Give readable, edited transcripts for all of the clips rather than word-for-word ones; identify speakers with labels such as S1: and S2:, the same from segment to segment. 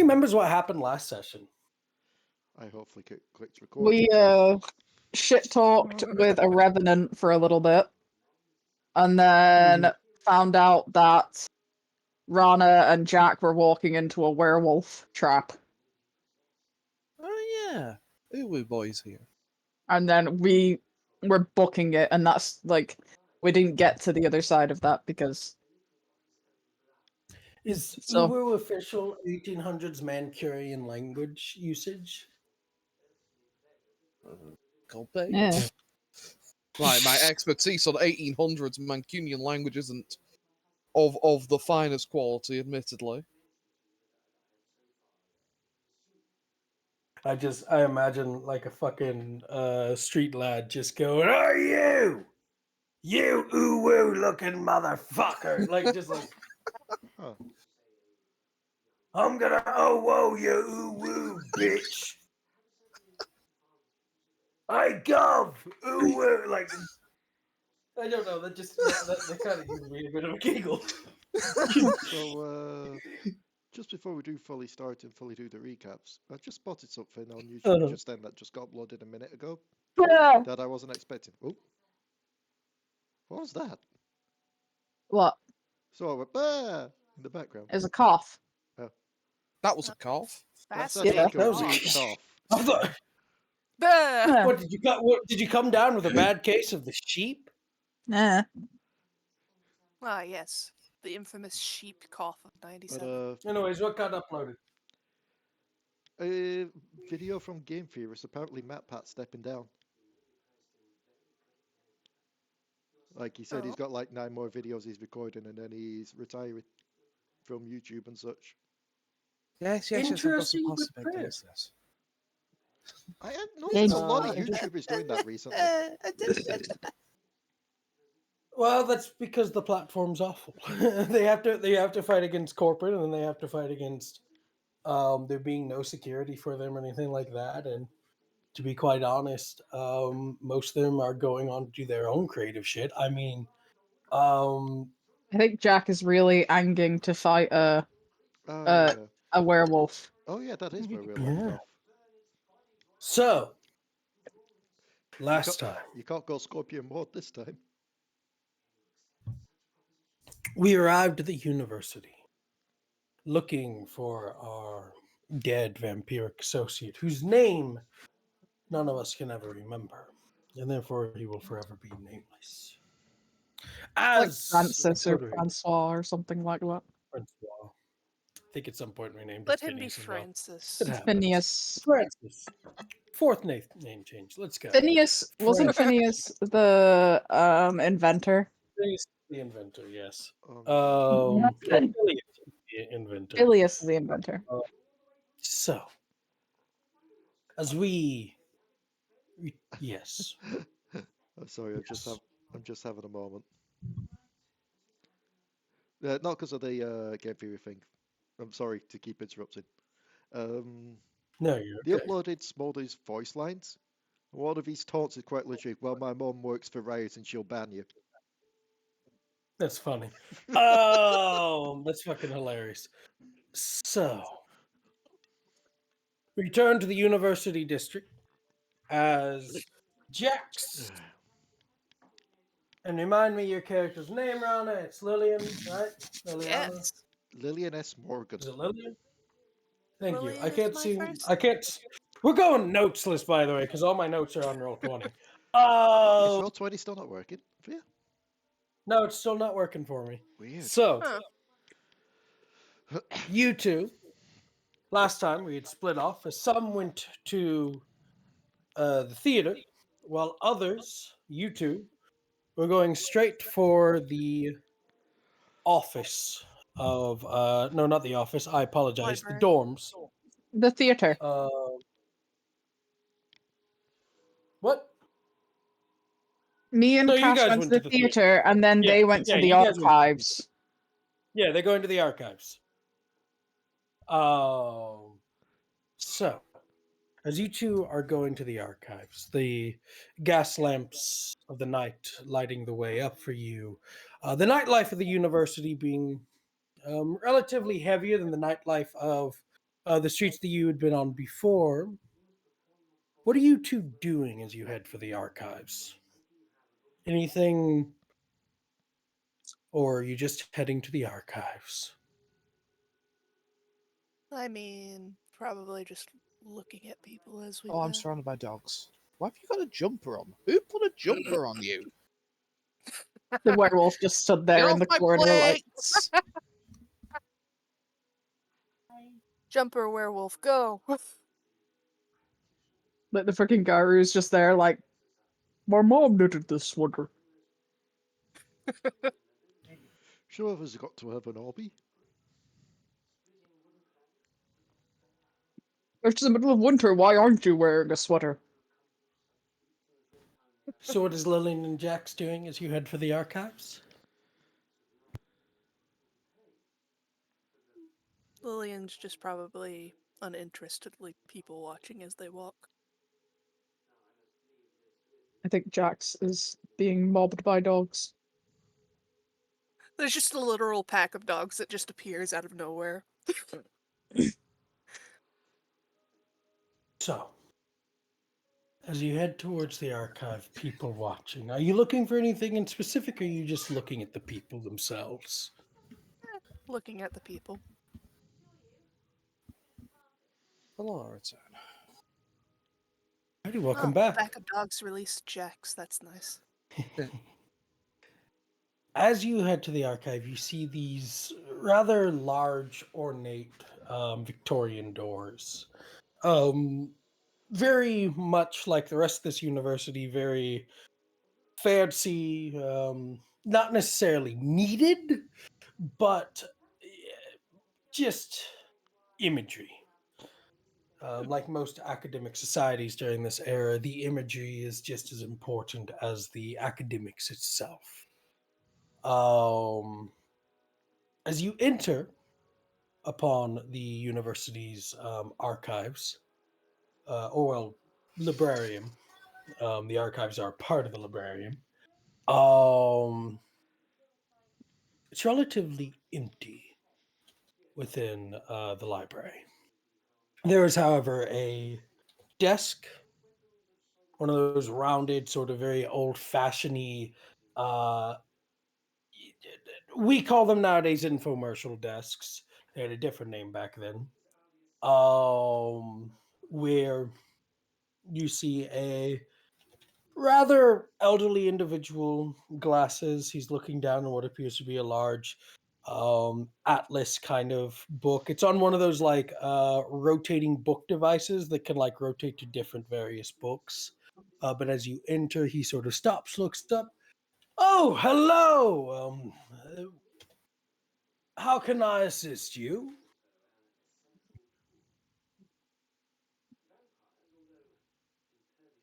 S1: remembers what happened last session?
S2: I hopefully clicked record.
S3: We shit talked with a revenant for a little bit, and then found out that Ranna and Jack were walking into a werewolf trap.
S4: Oh yeah, Uwu boys here.
S3: And then we were booking it, and that's like we didn't get to the other side of that because
S1: Is
S3: So-
S1: Uwu official 1800s Mancunian language usage?
S4: Could be.
S3: yeah.
S4: My expertise on 1800s Mancunian language isn't of the finest quality, admittedly.
S1: I imagine like a fucking street lad just going, "Are you Uwu looking motherfucker?" Like just like,
S2: Huh.
S1: "I'm gonna whoa you Uwu bitch." I gov Uwu like. I don't know. That kind of gives me a bit of a giggle.
S2: So, just before we do fully start and fully do the recaps, I just spotted something on YouTube just then that just got uploaded a minute ago
S3: Yeah.
S2: that I wasn't expecting. Oh, what was that?
S3: What?
S2: So I went bah! In the background.
S3: Is a cough.
S4: That was a cough.
S2: That's
S3: Yeah,
S2: like a
S1: that was a-
S2: weak cough.
S1: I thought,
S3: Yeah.
S1: what did you come down with a bad case of the sheep?
S3: Nah.
S5: Ah, yes. The infamous sheep cough of 97.
S2: But
S1: Anyways, what got uploaded?
S2: a video from Game Theorist, apparently Matt Pat stepping down. Like he said, he's got like 9 more videos he's recording, and then he's retiring from YouTube and such.
S4: Yes, I've got some
S1: Interesting but
S4: possibilities. This.
S2: I have noticed a lot of YouTubers doing that recently.
S1: Well, that's because the platform's awful. they have to fight against corporate, and then they have to fight against there being no security for them or anything like that. And to be quite honest, most of them are going on to do their own creative shit. I mean,
S3: I think Jack is really anging to fight a werewolf.
S2: Oh yeah, that is where we're
S1: Yeah.
S2: left off.
S1: So last time
S2: You can't go Scorpion mode this time.
S1: we arrived at the university looking for our dead vampiric associate, whose name none of us can ever remember, and therefore he will forever be nameless.
S3: Like
S1: As
S3: Francis or
S1: Totally.
S3: Francois or something like that.
S1: Francois. I think at some point we named
S5: Let
S1: him
S5: him be
S1: Phineas as well.
S5: Francis.
S1: It happens.
S3: Phineas.
S1: Francis. Fourth name change. Let's go.
S3: Phineas wasn't Phineas the inventor?
S1: Phineas the inventor, yes.
S3: Not Phin-
S1: Phileas the inventor.
S3: Phileas is the inventor.
S1: So, as we yes.
S2: I'm sorry, I'm just having a moment. Not because of the Game Theory thing. I'm sorry to keep interrupting.
S1: No, you're
S2: They
S1: okay.
S2: uploaded Smolder's voice lines. One of his taunts is quite literally, "Well, my mom works for Riot and she'll ban you."
S1: That's funny. Oh, that's fucking hilarious. So, return to the university district as Jax. And remind me your character's name, Ranna. It's Lillian, right? Liliana?
S5: Yes.
S2: Lillian S. Morgan.
S1: Is it Lillian? Thank you.
S5: Lillian
S1: I
S5: is
S1: can't
S5: my
S1: see.
S5: first
S1: I can't. We're going notes list, by the way, because all my notes are on Roll20.
S2: Is
S1: Oh,
S2: Roll20 still not working for you?
S1: no, it's still not working for me.
S2: Weird.
S1: So,
S5: Huh.
S1: you two, last time we had split off as some went to the theater, while others, you two, were going straight for the office of, no, not the office, I apologize,
S5: Library.
S1: the dorms.
S3: The theater.
S1: What?
S3: Me and
S1: No, you
S3: Cash
S1: guys
S3: went to the
S1: theater.
S3: theater, and then
S1: Yeah,
S3: they went to
S1: yeah,
S3: the
S1: you guys went to the
S3: archives.
S1: Yeah, they're going to the archives. So, as you two are going to the archives, the gas lamps of the night lighting the way up for you, the nightlife of the university being relatively heavier than the nightlife of the streets that you had been on before. What are you two doing as you head for the archives? Anything, or are you just heading to the archives?
S5: I mean, probably just looking at people as we
S4: Oh, I'm
S5: go.
S4: surrounded by dogs. Why have you got a jumper on? Who put a jumper on you?
S3: The werewolf just stood
S4: Get
S3: there in
S4: off
S3: the
S4: my
S3: corner, like,
S4: plates!
S5: Jumper werewolf, go!
S3: like the freaking Garu's just there, like, my mom knitted this sweater.
S2: Sure, of us have got to have an hobby.
S3: It's the middle of winter. Why aren't you wearing a sweater?
S1: So, what is Lillian and Jax doing as you head for the archives?
S5: Lillian's just probably uninterestedly people watching as they walk.
S3: I think Jax is being mobbed by dogs.
S5: There's just a literal pack of dogs that just appears out of nowhere.
S1: So, as you head towards the archive, people watching, are you looking for anything in specific, or are you just looking at the people themselves?
S5: Looking at the people.
S4: Hello, return.
S1: Alrighty, welcome
S5: Oh,
S1: back.
S5: Pack of dogs released Jax. That's nice.
S1: As you head to the archive, you see these rather large, ornate Victorian doors. Very much like the rest of this university, very fancy, not necessarily needed, but just imagery. Like most academic societies during this era, the imagery is just as important as the academics itself. As you enter upon the university's archives, or well, librarium, the archives are part of the librarium. It's relatively empty within the library. There is, however, a desk, one of those rounded, sort of very old-fashioned. Uh, we call them nowadays infomercial desks. They had a different name back then. Where you see a rather elderly individual, glasses. He's looking down on what appears to be a large atlas kind of book. It's on one of those like rotating book devices that can like rotate to different various books. But as you enter, he sort of stops, looks up. Oh, hello. How can I assist you?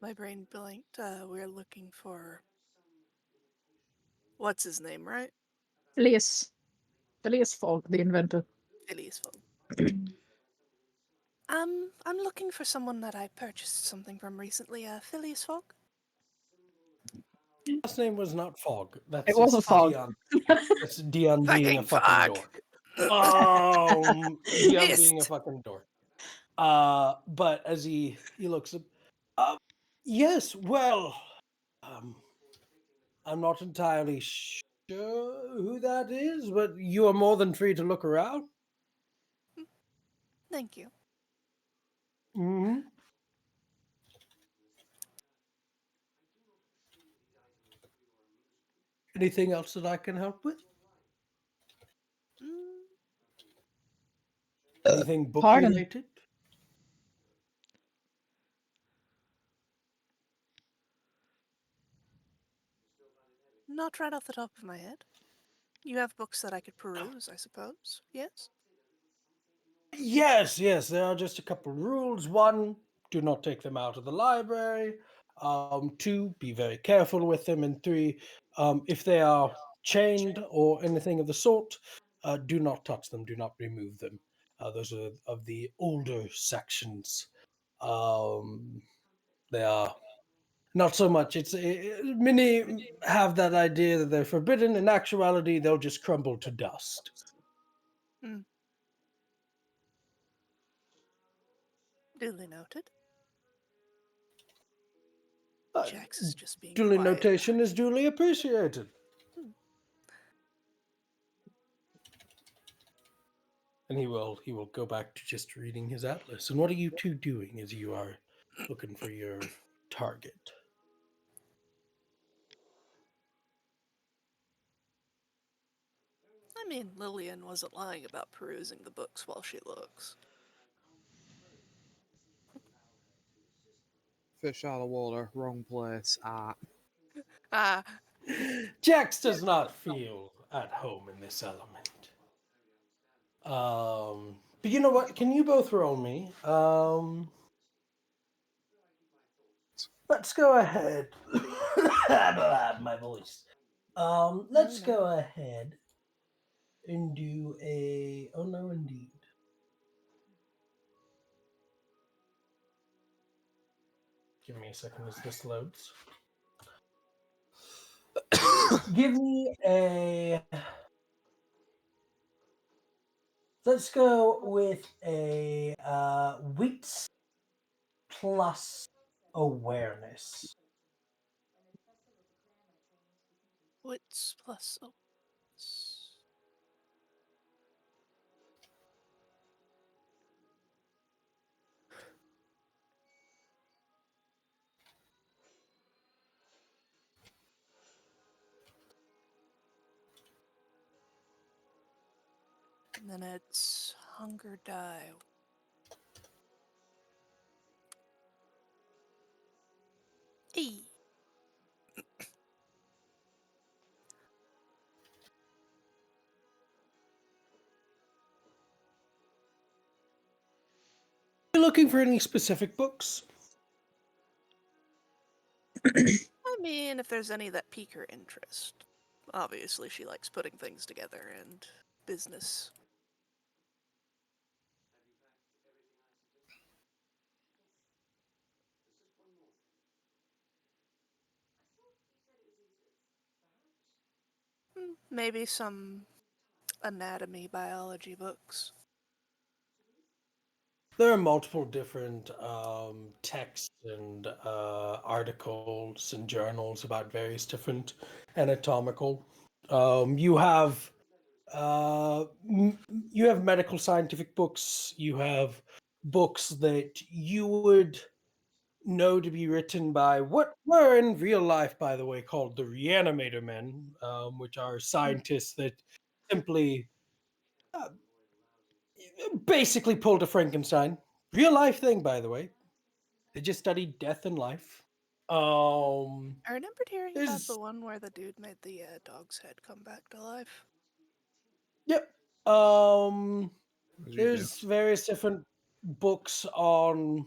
S5: My brain blanked. We're looking for. What's his name, right?
S3: Phileas. Phileas Fogg, the inventor.
S5: Phileas Fogg. I'm looking for someone that I purchased something from recently. Phileas Fogg?
S1: Last name was not Fog. That's
S3: It wasn't
S1: just
S3: Fogg.
S1: Dion. That's Dion being a
S5: Fucking
S1: fucking
S5: Fogg.
S1: door. Dion being a
S5: Pissed.
S1: fucking door. But as he looks up, yes, well, um, I'm not entirely sure who that is, but you are more than free to look around.
S5: Thank you.
S1: Hmm. Anything else that I can help with?
S5: Mm,
S1: Anything book
S3: Pardon?
S1: related?
S5: not right off the top of my head. You have books that I could peruse, I suppose. Yes?
S1: Yes. There are just a couple rules. One, do not take them out of the library. Two, be very careful with them. And three, if they are chained or anything of the sort, do not touch them. Do not remove them. Those are of the older sections. They are not so much. Many have that idea that they're forbidden. In actuality, they'll just crumble to dust.
S5: Mm. Duly noted.
S1: Uh,
S5: Jax is just being
S1: duly
S5: quiet.
S1: notation is duly appreciated.
S5: Hmm.
S1: And he will go back to just reading his atlas. And what are you two doing as you are looking for your target?
S5: I mean, Lillian wasn't lying about perusing the books while she looks.
S4: Fish out of water, wrong place.
S5: Ah,
S1: Jax does not feel at home in this element. But you know what? Can you both roll me? Let's go ahead. My voice. Let's
S5: no.
S1: go ahead and do a. Oh no, indeed. Give me a second as this loads. Give me a. Let's go with a wits plus awareness.
S5: Wits plus wits. And then it's hunger die. E.
S1: Are you looking for any specific books?
S5: I mean, if there's any that pique her interest. Obviously, she likes putting things together and business. Maybe some anatomy, biology books.
S1: There are multiple different texts and articles and journals about various different anatomical. You have you have medical scientific books. You have books that you would know to be written by what were in real life, by the way, called the Reanimator Men, which are scientists that simply uh, basically pulled a Frankenstein. Real life thing, by the way. They just studied death and life.
S5: I remembered hearing about
S1: There's
S5: the one where the dude made the dog's head come back to life.
S1: yep.
S4: As you do.
S1: There's various different books on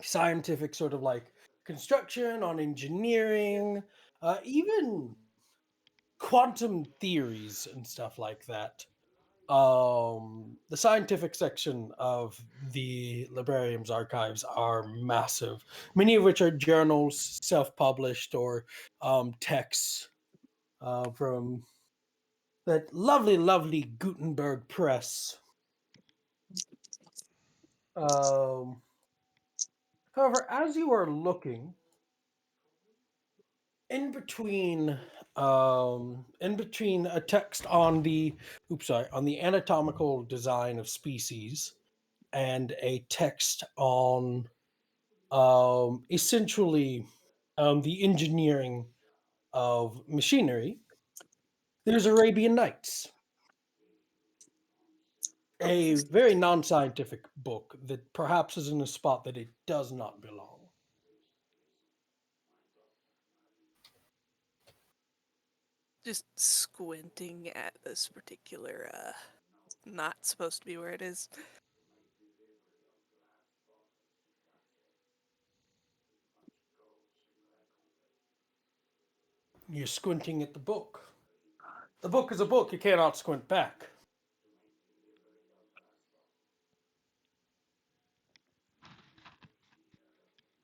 S1: scientific sort of like construction, on engineering, even quantum theories and stuff like that. The scientific section of the librarium's archives are massive, many of which are journals, self-published, or texts from that lovely, lovely Gutenberg press. Um, However, as you are looking in between a text on the on the anatomical design of species and a text on essentially the engineering of machinery, there's Arabian Nights, a very non-scientific book that perhaps is in a spot that it does not belong.
S5: Just squinting at this particular, not supposed to be where it is.
S1: You're squinting at the book. The book is a book. You cannot squint back.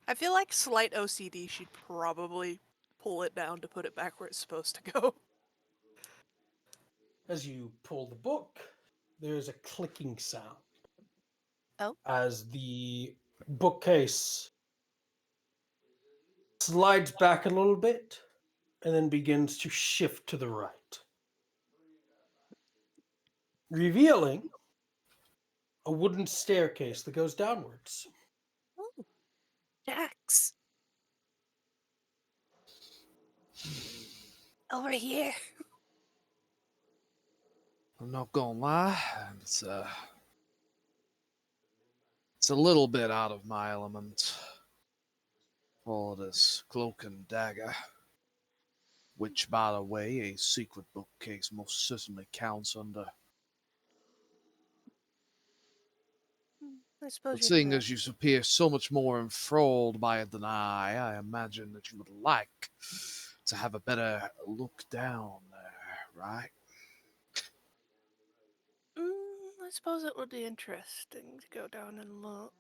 S5: I feel like slight OCD, she'd probably pull it down to put it back where it's supposed to go.
S1: As you pull the book, there's a clicking sound.
S5: Oh.
S1: as the bookcase slides back a little bit and then begins to shift to the right, revealing a wooden staircase that goes downwards.
S5: Oh. Jax. Over here.
S4: I'm not gonna lie, it's a little bit out of my element. All this cloak and dagger, which, by the way, a secret bookcase most certainly counts under.
S5: I suppose
S4: But
S5: you're
S4: seeing
S5: correct.
S4: as you appear so much more enthralled by it than I imagine that you would like to have a better look down there, right?
S5: I suppose it would be interesting to go down and look.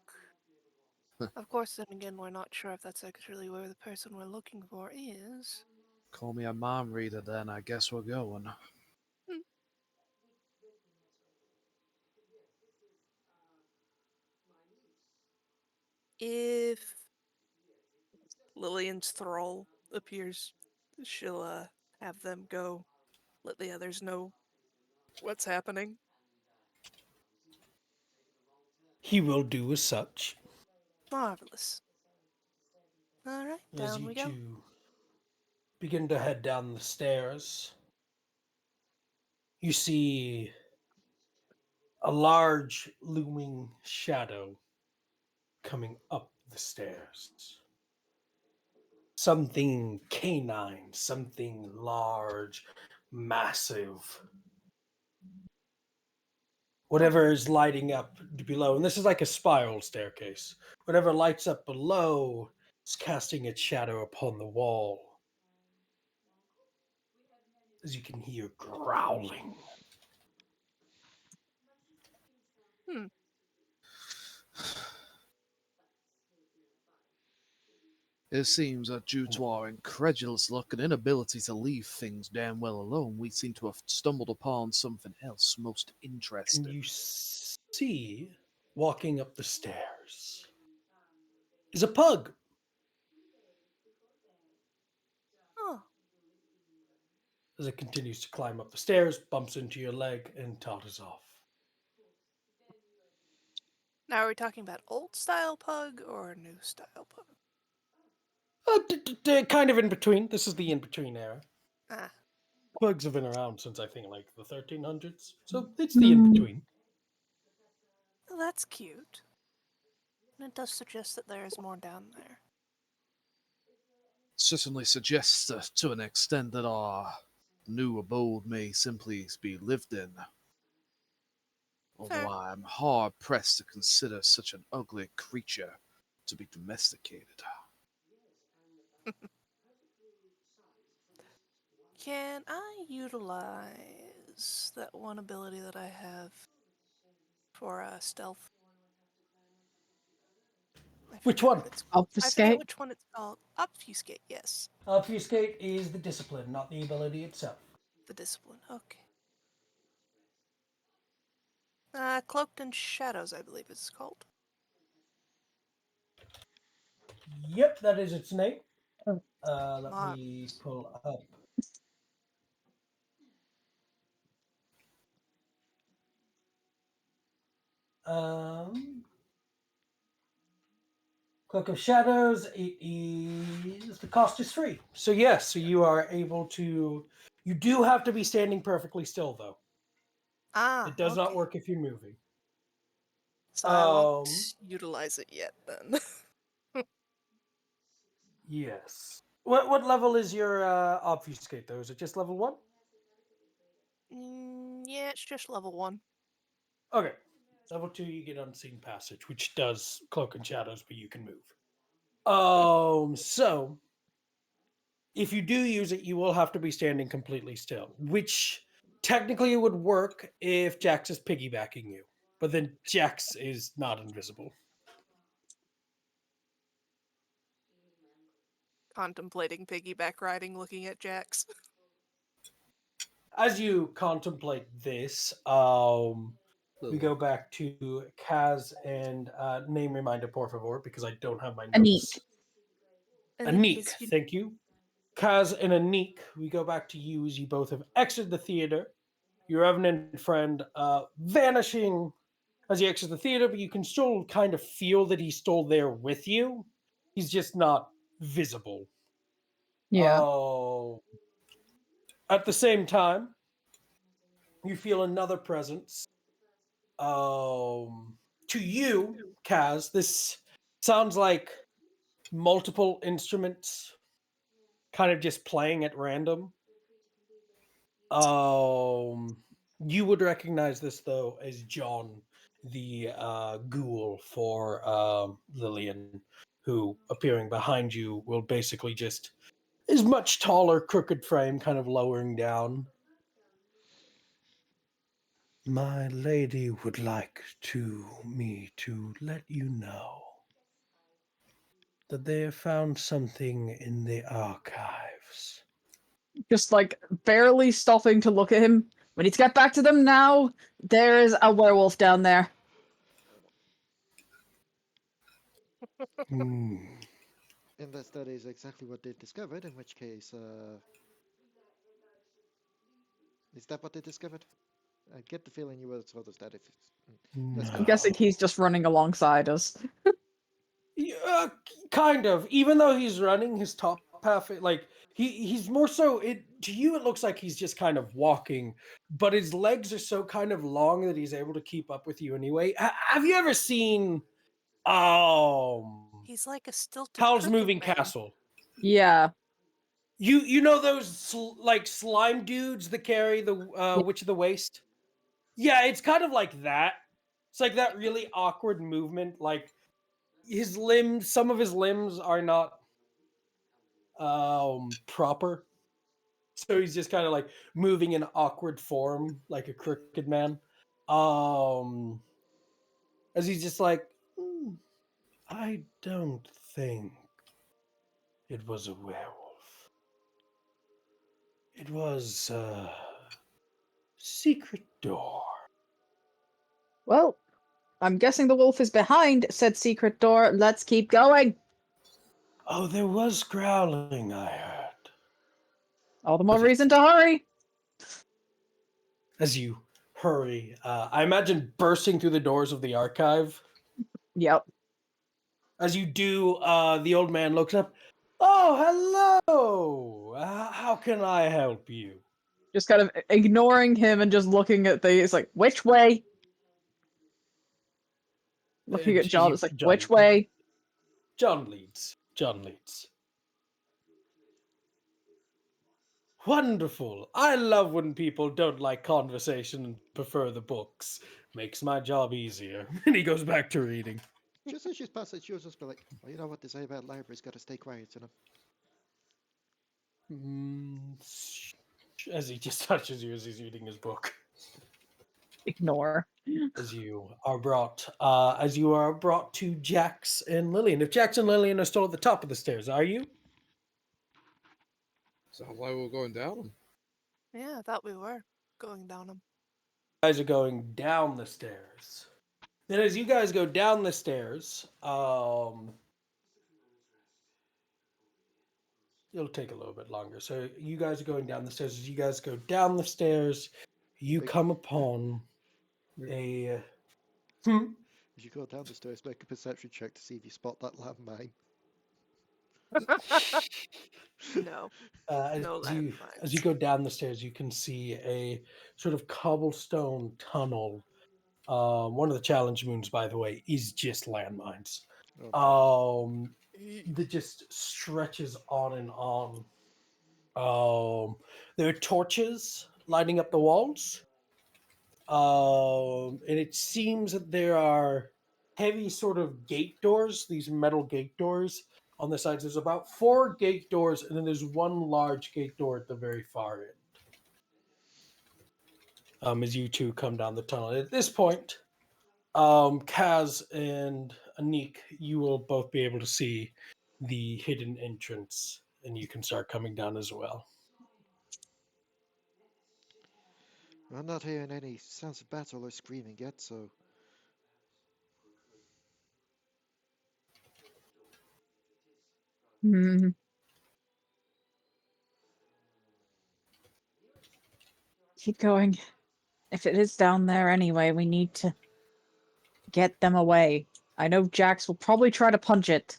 S5: Of course, then again, we're not sure if that's actually where the person we're looking for is.
S4: Call me a mind reader then, I guess we're going.
S5: Hmm. If Lillian's thrall appears, she'll have them go, let the others know what's happening.
S1: He will do as such.
S5: Marvelous. All right,
S1: As
S5: down
S1: you
S5: we go.
S1: two begin to head down the stairs, you see a large looming shadow coming up the stairs. Something canine, something large, massive. Whatever is lighting up below, and this is like a spiral staircase. Whatever lights up below is casting its shadow upon the wall. As you can hear growling.
S5: Hmm.
S4: It seems that due to our incredulous luck and inability to leave things damn well alone, we seem to have stumbled upon something else most
S1: And
S4: interesting.
S1: you see, walking up the stairs, is a pug.
S5: Oh,
S1: As it continues to climb up the stairs, bumps into your leg, and totters off.
S5: now are we talking about old style pug or new style pug?
S1: Kind of in between. This is the in between era.
S5: Ah,
S1: Pugs have been around since I think like the 1300s, so it's the in between.
S5: well, that's cute. And it does suggest that there is more down there.
S4: Certainly suggests to an extent that our new abode may simply be lived in. Although
S5: Fair.
S4: I am hard pressed to consider such an ugly creature to be domesticated.
S5: Can I utilize that one ability that I have for stealth? I
S1: Which
S5: forget
S1: one?
S5: what it's called. I forget
S3: Obfuscate.
S5: which one it's called. Obfuscate, yes.
S1: Obfuscate is the discipline, not the ability itself.
S5: The discipline, okay. Cloaked in Shadows, I believe it's called.
S1: Yep, that is its name.
S3: Oh.
S1: Let me pull up. Cloak of Shadows, the cost is free. So yes, so you are able to, you do have to be standing perfectly still though.
S5: Ah,
S1: It does
S5: okay.
S1: not work if you're moving.
S5: So I won't
S1: Um,
S5: utilize it yet then.
S1: Yes. What level is your obfuscate though? Is it just level 1?
S5: Yeah, it's just level 1.
S1: Okay. Level 2 you get unseen passage, which does cloak and shadows, but you can move. So if you do use it, you will have to be standing completely still, which technically would work if Jax is piggybacking you. But then Jax is not invisible.
S5: Contemplating piggyback riding, looking at Jax.
S1: As you contemplate this, we go back to Kaz and name reminder, por favor, because I don't have my
S3: Aniq.
S1: notes.
S5: Aniq,
S1: Aniq, thank you. Kaz and Aniq, we go back to you as you both have exited the theater. Your revenant friend vanishing as he exits the theater, but you can still kind of feel that he's still there with you. He's just not visible.
S3: Yeah.
S1: Oh. At the same time, you feel another presence. To you, Kaz, this sounds like multiple instruments kind of just playing at random. You would recognize this though as John, the ghoul for Lillian, who appearing behind you will basically just is much taller, crooked frame, kind of lowering down. My lady would like me to let you know that they have found something in the archives.
S3: Just like barely stopping to look at him. We need to get back to them now. There's a werewolf down there.
S2: Unless that is exactly what they discovered, in which case, is that what they discovered? I get the feeling you were told us that if it's... Let's
S3: I'm
S2: go.
S3: guessing he's just running alongside us.
S1: Yeah, kind of. Even though he's running, his top half, like he's more so. It to you, it looks like he's just kind of walking, but his legs are so kind of long that he's able to keep up with you anyway. Have you ever seen
S5: He's like a stilted
S1: Howl's
S5: crooked
S1: Moving
S5: man.
S1: Castle?
S3: Yeah.
S1: You know those like slime dudes that carry the
S3: Yeah.
S1: Witch of the Waste? Yeah, it's kind of like that. It's like that really awkward movement. Like his limbs, some of his limbs are not proper, so he's just kind of like moving in awkward form, like a crooked man. As he's just like, I don't think it was a werewolf. It was a secret door.
S3: Well, I'm guessing the wolf is behind said secret door. Let's keep going.
S1: Oh, there was growling, I heard.
S3: All the more
S1: But
S3: reason to hurry.
S1: as you hurry, I imagine bursting through the doors of the archive.
S3: Yep.
S1: As you do, the old man looks up. Oh, hello! How can I help you?
S3: Just kind of ignoring him and just looking at the. It's like, which way? Looking at John, it's like, which way?
S1: John leads. John leads. Wonderful. I love when people don't like conversation and prefer the books. Makes my job easier. And he goes back to reading.
S2: Just as she's passing, she'll just be like, well, you know what they say about libraries, gotta stay quiet, you know?
S1: As he just touches you as he's reading his book.
S3: Ignore.
S1: As you are brought to Jax and Lillian. If Jax and Lillian are still at the top of the stairs, are you?
S4: Sounds like we're going down them.
S5: Yeah, I thought we were going down them.
S1: You guys are going down the stairs. Then as you guys go down the stairs, it'll take a little bit longer. So you guys are going down the stairs. As you guys go down the stairs, you
S2: Wait.
S1: come upon a
S2: As you go down the stairs, make a perception check to see if you spot that landmine.
S5: No. No
S1: as you
S5: landmines.
S1: go down the stairs, you can see a sort of cobblestone tunnel. One of the challenge moons, by the way, is just landmines.
S2: Oh, no.
S1: That just stretches on and on. There are torches lighting up the walls. And it seems that there are heavy sort of gate doors, these metal gate doors on the sides. There's about 4 gate doors, and then there's one large gate door at the very far end. As you two come down the tunnel. At this point, Kaz and Aniq, you will both be able to see the hidden entrance, and you can start coming down as well.
S2: I'm not hearing any sounds of battle or screaming yet, so
S3: Hmm. Keep going. If it is down there anyway, we need to get them away. I know Jax will probably try to punch it.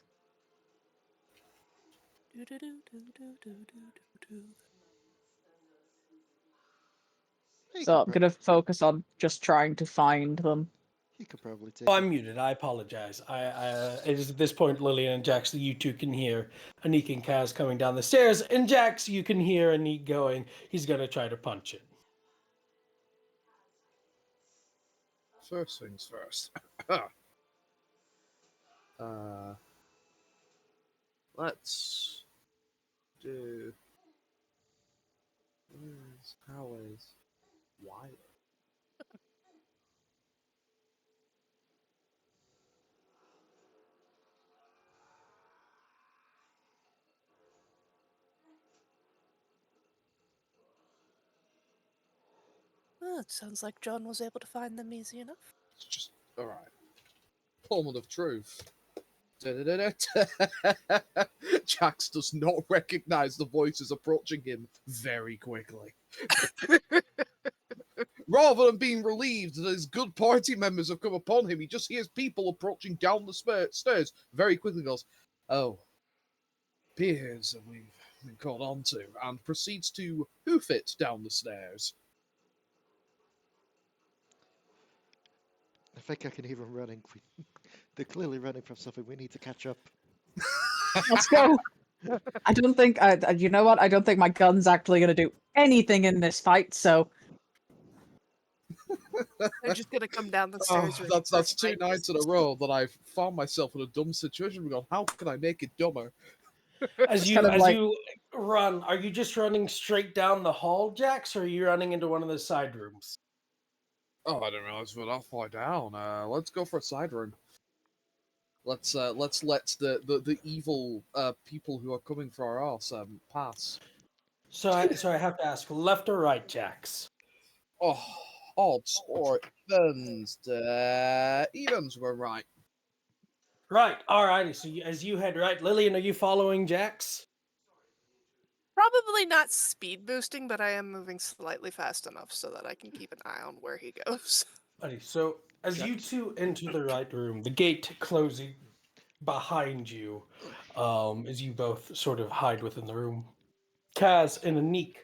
S2: he
S3: So
S2: could,
S3: I'm gonna focus on just trying to find them.
S2: he could probably take
S1: Oh,
S2: it.
S1: I'm muted. I apologize. It is at this point, Lillian and Jax, you two can hear Aniqui and Kaz coming down the stairs, and Jax, you can hear Aniqui going. He's gonna try to punch it.
S4: First things first. Let's do. How is why?
S5: Well, it sounds like John was able to find them easy enough.
S4: It's just alright. Moment of truth. Jax does not recognize the voices approaching him very quickly. Rather than being relieved that his good party members have come upon him, he just hears people approaching down the stairs very quickly. Goes, "Oh, appears that we've been caught onto," and proceeds to hoof it down the stairs.
S2: I think I can hear them running. They're clearly running from something. We need to catch up.
S3: Let's go. I don't think. You know what? I don't think my gun's actually gonna do anything in this fight. So
S5: They're just gonna come down the
S4: Oh,
S5: stairs. ready
S4: that's
S5: for a
S4: that's 2
S5: fight.
S4: nights in a row that I've found myself in a dumb situation. We're going, how can I make it dumber?
S1: As
S3: It's
S1: you
S3: kind of
S1: as
S3: like-
S1: you run, are you just running straight down the hall, Jax, or are you running into one of the side rooms?
S4: Oh, I didn't realize we're that far down. Let's go for a side room. Let's let the evil people who are coming for our ass pass.
S1: So I have to ask, left or right, Jax?
S4: Oh, odds or evens. Evens were right.
S1: Right. Alrighty. So as you head right, Lillian, are you following Jax?
S5: Probably not speed boosting, but I am moving slightly fast enough so that I can keep an eye on where he goes.
S1: Alrighty. So as you
S2: Jax.
S1: two enter the right room, the gate closing behind you, as you both sort of hide within the room. Kaz and Aniqui,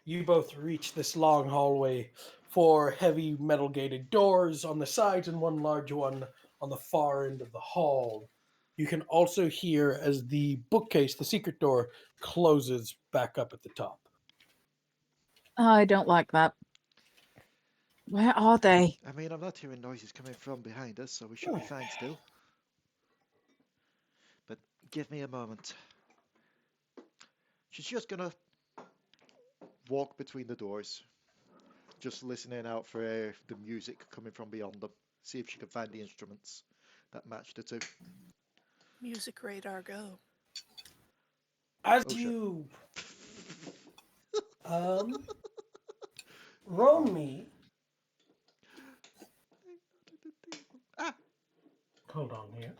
S1: you both reach this long hallway, four heavy metal gated doors on the sides and one large one on the far end of the hall. You can also hear as the bookcase, the secret door, closes back up at the top.
S3: I don't like that. Where are they?
S2: I mean, I'm not hearing noises coming from behind us, so we should be fine still. But give me a moment. She's just gonna walk between the doors, just listening out for the music coming from beyond them. See if she can find the instruments that match the two.
S5: Music radar go.
S1: As
S2: Oh, shit.
S1: you roll me.
S2: Ah!
S1: Hold on here.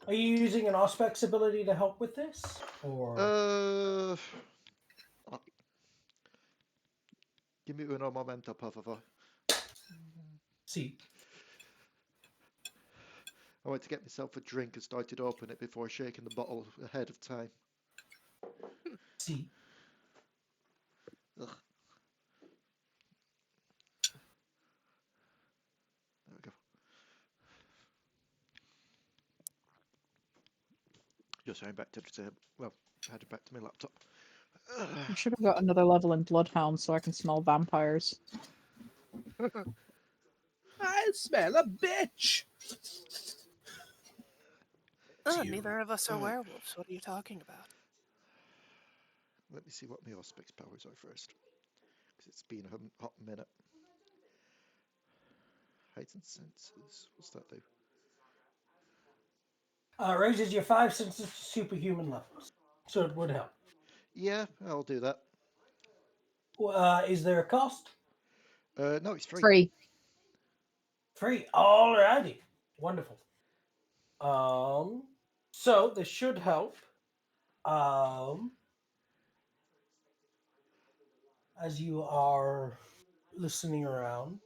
S1: Are you using an Auspex ability to help with this? Or
S2: Uh, give me uno momento, por favor.
S1: see.
S2: I went to get myself a drink and started to open it before shaking the bottle ahead of time.
S1: See.
S2: Ugh. There we go. Just heading back to the headed back to my laptop.
S3: I should have got another level in Bloodhound so I can smell vampires.
S4: I smell a bitch.
S5: Oh,
S1: you.
S5: neither of us are
S2: Right.
S5: werewolves. What are you talking about?
S2: Let me see what my Auspex powers are first, because it's been a hot minute. Heightened senses. What's that do?
S1: Raises your 5 senses to superhuman levels. So it would help.
S2: Yeah, I'll do that.
S1: Is there a cost?
S2: No, it's free.
S3: 3.
S1: Free. Alrighty. Wonderful. So this should help. Um, as you are listening around,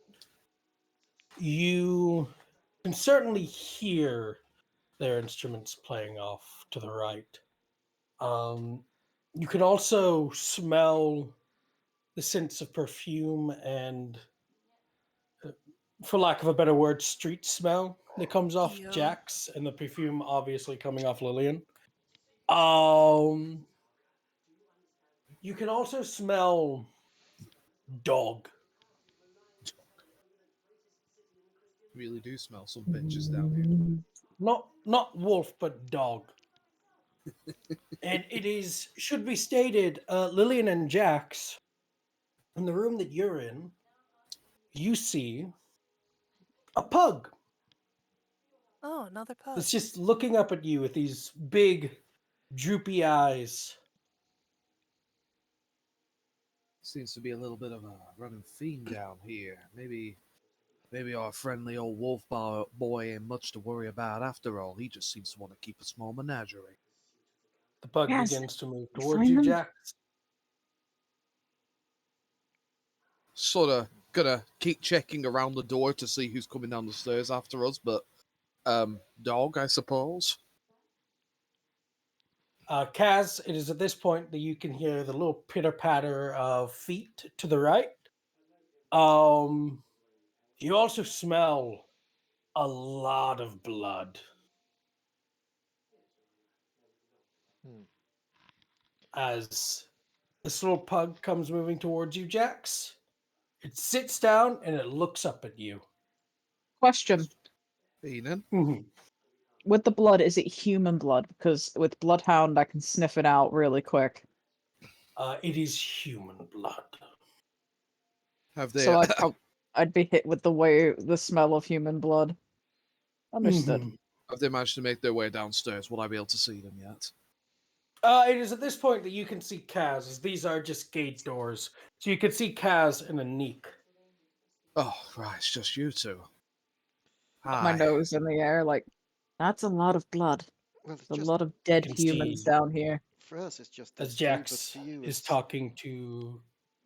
S1: you can certainly hear their instruments playing off to the right. Um, you can also smell the scents of perfume and, for lack of a better word, street smell that comes off
S5: Dion.
S1: Jax, and the perfume obviously coming off Lillian. Um, you can also smell dog.
S4: Really do smell some bitches down here.
S1: Not wolf, but dog. And it is should be stated, Lillian and Jax, in the room that you're in, you see a pug
S5: Oh, another pug.
S1: that's just looking up at you with these big, droopy eyes.
S4: Seems to be a little bit of a running theme down here. Maybe our friendly old boy ain't much to worry about after all. He just seems to want to keep a small menagerie.
S1: The pug
S3: Yes,
S1: begins to move
S3: you
S1: towards
S3: find
S1: you,
S3: them?
S1: Jax.
S4: Sort of gonna keep checking around the door to see who's coming down the stairs after us, but dog, I suppose.
S1: Kaz, it is at this point that you can hear the little pitter patter of feet to the right. Um, you also smell a lot of blood
S2: Hmm.
S1: as this little pug comes moving towards you, Jax. It sits down and it looks up at you.
S3: Question.
S4: Evening.
S1: Mhm.
S3: With the blood, is it human blood? Because with Bloodhound, I can sniff it out really quick.
S1: It is human blood.
S4: Have they
S3: So I'd be hit with the smell of human blood. Understood.
S1: Mhm.
S4: have they managed to make their way downstairs? Will I be able to see them yet?
S1: It is at this point that you can see Kaz, as these are just gate doors. So you can see Kaz and Aniqui.
S4: Oh, right, it's just you two.
S3: Got my
S4: Hi.
S3: nose in the air, like, that's a lot of blood.
S2: Well, it's
S3: A
S2: just
S3: lot of dead
S1: can
S3: humans
S1: see
S3: down here.
S2: for us. It's just
S1: As
S2: us two, but
S1: Jax
S2: for you,
S1: is
S2: it's
S1: talking to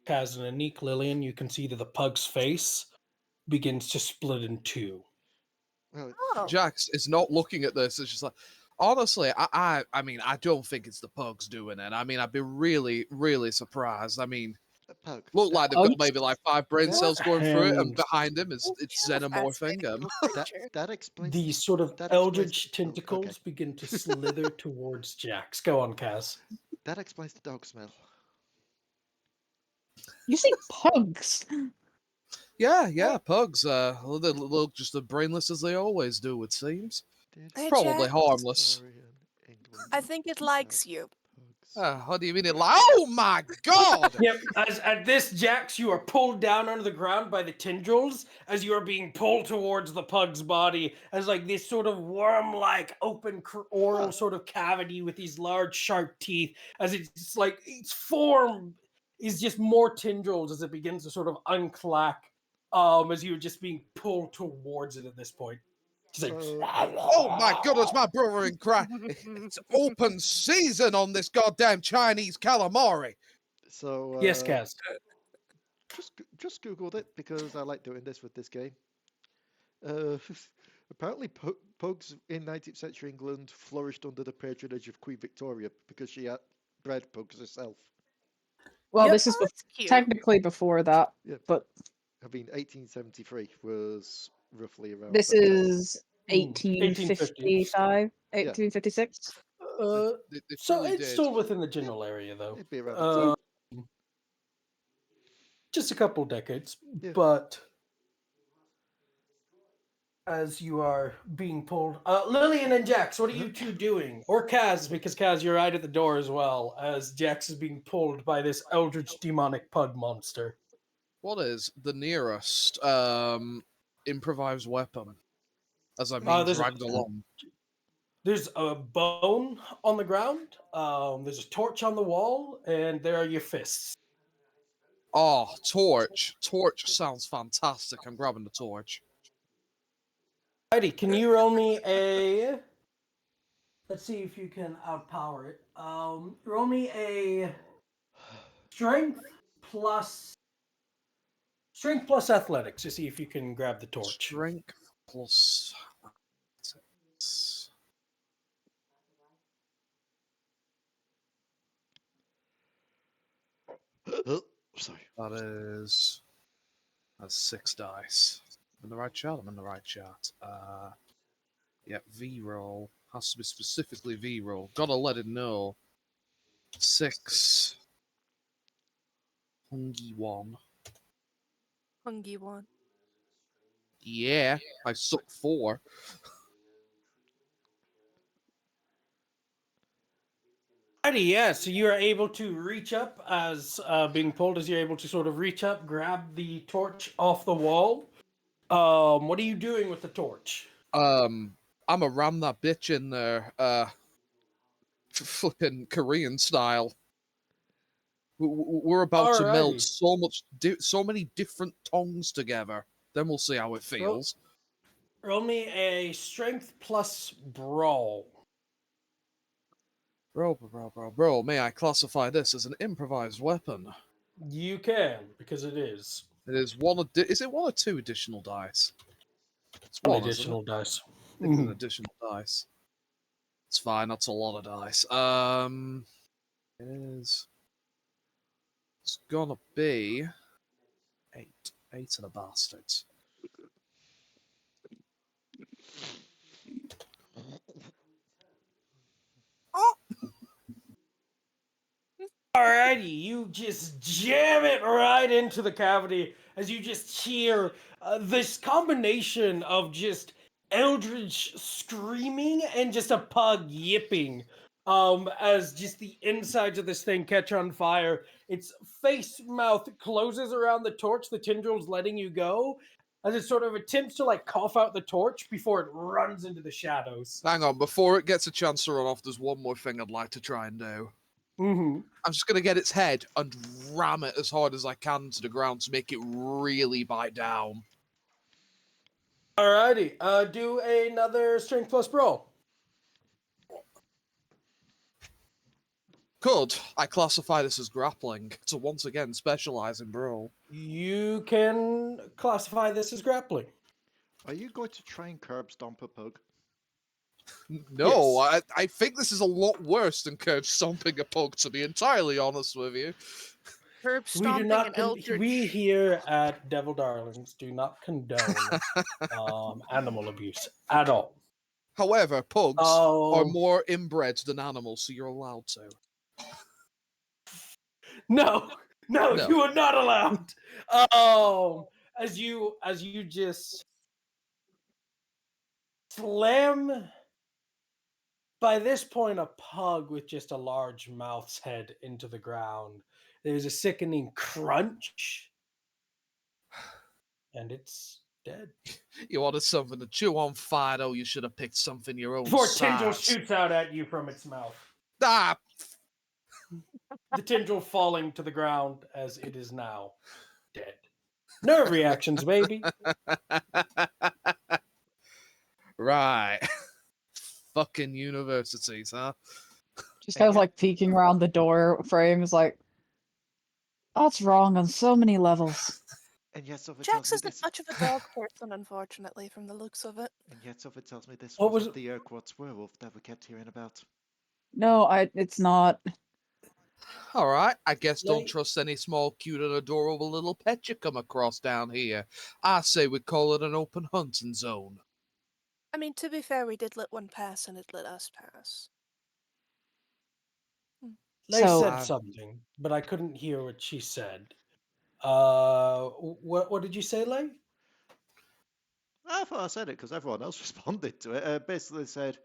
S1: Kaz and Aniqui, Lillian, you can see that the pug's face begins to split in two.
S2: well,
S5: Oh,
S4: Jax is not looking at this. It's just like, honestly, I mean, I don't think it's the pugs doing it. I mean, I'd be really, really surprised. I mean,
S2: a pug.
S4: look
S2: That,
S4: like they've got
S3: Pugs?
S4: maybe like 5 brain
S2: that,
S4: cells going through it, and
S1: And
S4: behind him is
S5: what
S4: it's
S5: kind of
S4: xenomorphing.
S5: fascinating
S2: that
S5: creature?
S2: that explains
S1: the sort of
S2: that explains
S1: eldritch
S2: the, oh, okay.
S1: tentacles begin to slither towards Jax. Go on, Kaz.
S2: That explains the dog smell.
S3: You say pugs?
S4: Yeah, pugs. They look just as brainless as they always do. It seems
S2: Did
S5: Hey,
S4: probably
S5: Jax.
S4: harmless.
S2: Victorian England
S5: I think it
S2: have
S5: likes you.
S2: pugs?
S4: What do you mean? Oh my god!
S1: Yep. As at this, Jax, you are pulled down onto the ground by the tendrils as you are being pulled towards the pug's body, as like this sort of worm-like open oral
S2: Huh.
S1: sort of cavity with these large sharp teeth. As it's like its form is just more tendrils as it begins to sort of unclack. As you're just being pulled towards it at this point. Just like,
S2: So
S4: Oh my goodness, my brother in Christ! It's open season on this goddamn Chinese calamari.
S2: so
S1: yes, Kaz.
S2: just googled it because I like doing this with this game. Uh, apparently, pugs in 19th century England flourished under the patronage of Queen Victoria because she had bred pugs herself.
S3: Well,
S1: Yep.
S3: this is
S5: Oh, that's cute.
S3: technically before that,
S2: Yeah,
S3: but
S2: I mean 1873 was roughly around
S3: this
S2: that time.
S3: is
S1: 1850.
S3: 1855,
S2: Yeah,
S3: 1856.
S1: Uh,
S4: They
S1: so
S4: truly
S1: it's
S4: did.
S1: still within the
S2: yeah,
S1: general area, though.
S2: it'd be around that time.
S1: Just a couple decades,
S2: Yeah.
S1: but as you are being pulled, Lillian and Jax, what are you two doing? Or Kaz, because Kaz, you're right at the door as well, as Jax is being pulled by this eldritch demonic pug monster.
S4: What is the nearest improvised weapon? As I'm
S5: Mm.
S4: being
S1: There's
S4: dragged along.
S1: there's a bone on the ground. There's a torch on the wall, and there are your fists.
S4: Oh, torch. Torch sounds fantastic. I'm grabbing the torch.
S1: Alrighty, can you roll me a? Let's see if you can outpower it. Roll me a plus strength plus athletics to see if you can grab the torch.
S4: Strength plus... athletics.
S2: Sorry.
S4: That's 6 dice. I'm in the right chart? I'm in the right chart. Yeah, V-roll. Has to be specifically V-roll. Gotta let it know. 6. Hungy 1.
S5: Hungy one.
S4: Yeah, I suck 4.
S1: Alrighty, yeah. So you are able to reach up as being pulled as you're able to sort of reach up, grab the torch off the wall. What are you doing with the torch?
S4: I'ma ram that bitch in there, flipping Korean style. We're about to meld so many different tongues together. Then we'll see how it feels.
S1: Roll me a strength plus brawl.
S4: Bro, may I classify this as an improvised weapon?
S1: You can, because it is.
S4: It is is it 1 or 2 additional dice? It's
S1: One
S4: 1, isn't it?
S1: additional dice.
S4: I think it's an additional dice. It's fine, that's a lot of dice. It is... It's gonna be... 8. 8 of the bastards.
S1: Alrighty, you just jam it right into the cavity as you just hear this combination of just eldritch screaming and just a pug yipping as just the insides of this thing catch on fire. Its face mouth closes around the torch, the tendrils letting you go, as it sort of attempts to like cough out the torch before it runs into the shadows.
S4: Hang on, before it gets a chance to run off, there's one more thing I'd like to try and do.
S1: Mm-hmm.
S4: I'm just going to get its head and ram it as hard as I can to the ground to make it really bite down.
S1: Alrighty, do another strength plus brawl.
S4: Could I classify this as grappling to once again specialize in brawl?
S1: You can classify this as grappling.
S2: Are you going to try and curb stomp a pug?
S4: No,
S1: Yes.
S4: I think this is a lot worse than curb stomping a pug, to be entirely honest with you.
S5: Herb
S1: We do
S5: stomping
S1: not.
S5: an eldritch.
S1: We here at Devil Darlings do not condone animal abuse at all.
S4: However, pugs are
S1: Oh
S4: more inbred than animals, so you're allowed to.
S1: no,
S4: No.
S1: you are not allowed. As you just slam. By this point, a pug with just a large mouth's head into the ground. There's a sickening crunch, and it's dead.
S4: You wanted something to chew on, Fido. You should have picked something your own
S1: Before tendril
S4: size.
S1: shoots out at you from its mouth.
S4: Ah!
S1: The tendril falling to the ground as it is now dead. Nerve reactions, baby.
S4: Right. Fucking universities, huh?
S3: Just kind of like peeking around the door frame is like, that's wrong on so many levels.
S2: And yet Sophie
S5: Jax
S2: tells me
S5: isn't
S2: this.
S5: much of a dog person, unfortunately, from the looks of it.
S2: And yet Sophie tells me this
S1: What was
S2: wasn't
S1: it?
S2: the Urquhart's werewolf that we kept hearing about.
S3: No, it's not.
S4: Alright, I guess don't
S1: Leigh?
S4: trust any small, cute, and adorable little pet you come across down here. I say we call it an open hunting zone.
S5: I mean, to be fair, we did let one pass and it let us pass.
S1: Leigh
S3: So-
S1: said something, but I couldn't hear what she said. What did you say, Leigh?
S2: I thought I said it because everyone else responded to it. Basically said,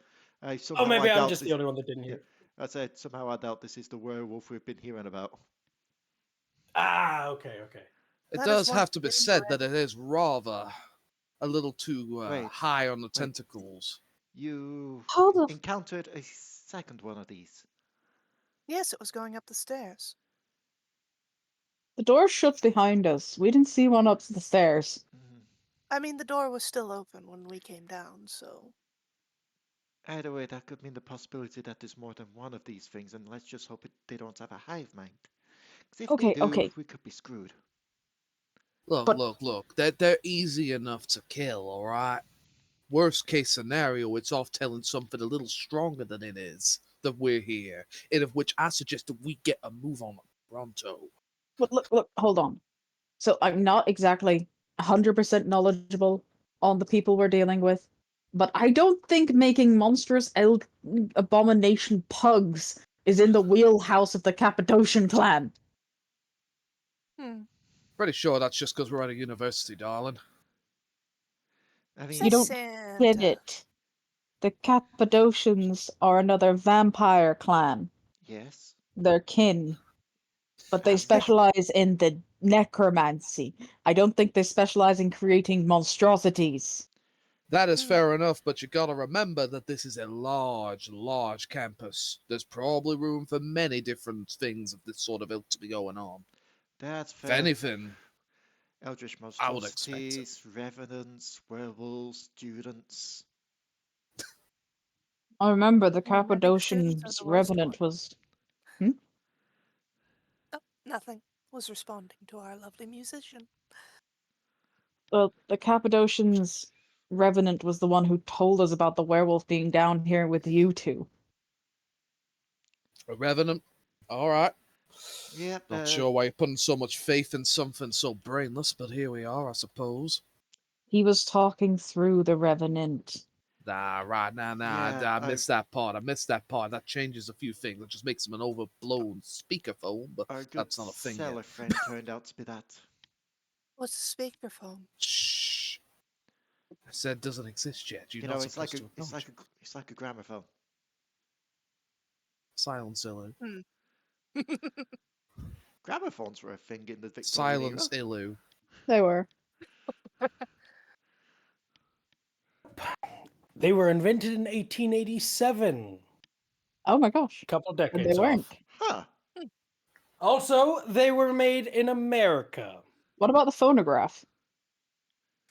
S1: Oh, maybe I'm just the only one that didn't hear.
S2: Yeah. I said somehow I doubt this is the werewolf we've been hearing about.
S1: Ah, okay.
S4: It
S5: That
S4: does
S5: is one
S4: have to be
S5: thing
S4: said
S5: where-
S4: that it is rather a little too
S2: Wait,
S4: high on the tentacles.
S2: You
S3: How the
S2: encountered a second one of these.
S5: Yes, it was going up the stairs.
S3: The door shut behind us. We didn't see one up the stairs.
S2: Mhm.
S5: I mean, the door was still open when we came down, so.
S2: Either way, that could mean the possibility that there's more than one of these things, and let's just hope they don't have a hive mind. Because if they
S3: Okay,
S2: do,
S3: okay.
S2: we could be screwed.
S4: Look,
S3: But-
S4: look. They're easy enough to kill, all right? Worst case scenario, it's off telling something a little stronger than it is that we're here, and of which I suggest that we get a move on pronto.
S3: But look, hold on. So I'm not exactly 100% knowledgeable on the people we're dealing with, but I don't think making monstrous abomination pugs is in the wheelhouse of the Cappadocian clan.
S5: Hmm.
S4: Pretty sure that's just because we're at a university, darling.
S2: I mean,
S3: You
S5: Says
S3: don't get
S5: Santa.
S3: it. The Cappadocians are another vampire clan.
S2: yes.
S3: They're kin, but they
S2: And
S3: specialize in the necromancy. I don't think they specialize in creating monstrosities.
S4: That is
S5: Hmm.
S4: fair enough, but you gotta remember that this is a large campus. There's probably room for many different things of this sort of ilk to be going on.
S2: that's
S4: If
S2: fair.
S4: anything,
S2: Eldritch
S4: I would expect it.
S2: monstrosities, revenants, werewolves, students.
S3: I remember the
S5: Maybe the students are
S3: Cappadocian's
S5: the worst
S3: revenant
S5: one.
S3: was
S5: Oh, nothing. Was responding to our lovely musician.
S3: well, the Cappadocian's revenant was the one who told us about the werewolf being down here with you two.
S4: A revenant? Alright.
S2: Yeah,
S4: Not sure why you're putting so much faith in something so brainless, but here we are, I suppose.
S3: He was talking through the revenant.
S4: Nah, right, nah,
S2: yeah.
S4: I missed that part. That changes a few things. It just makes him an overblown speakerphone, but
S2: Our good
S4: that's not a thing yet.
S2: cellar friend turned out to be that.
S5: What's a speakerphone?
S4: Shh. I said doesn't exist yet. You're
S2: You
S4: not
S2: know, it's
S4: supposed
S2: like a,
S4: to
S2: it's
S4: acknowledge
S2: like a, it's like a gramophone.
S4: silence, Ilu.
S2: Gramophones were a thing in the Victorian
S4: Silence,
S2: era.
S4: Ilu.
S3: They were.
S1: They were invented in 1887.
S3: Oh my gosh.
S1: A couple
S3: And they
S1: decades
S3: weren't.
S1: off.
S2: Huh.
S1: Also, they were made in America.
S3: What about the phonograph?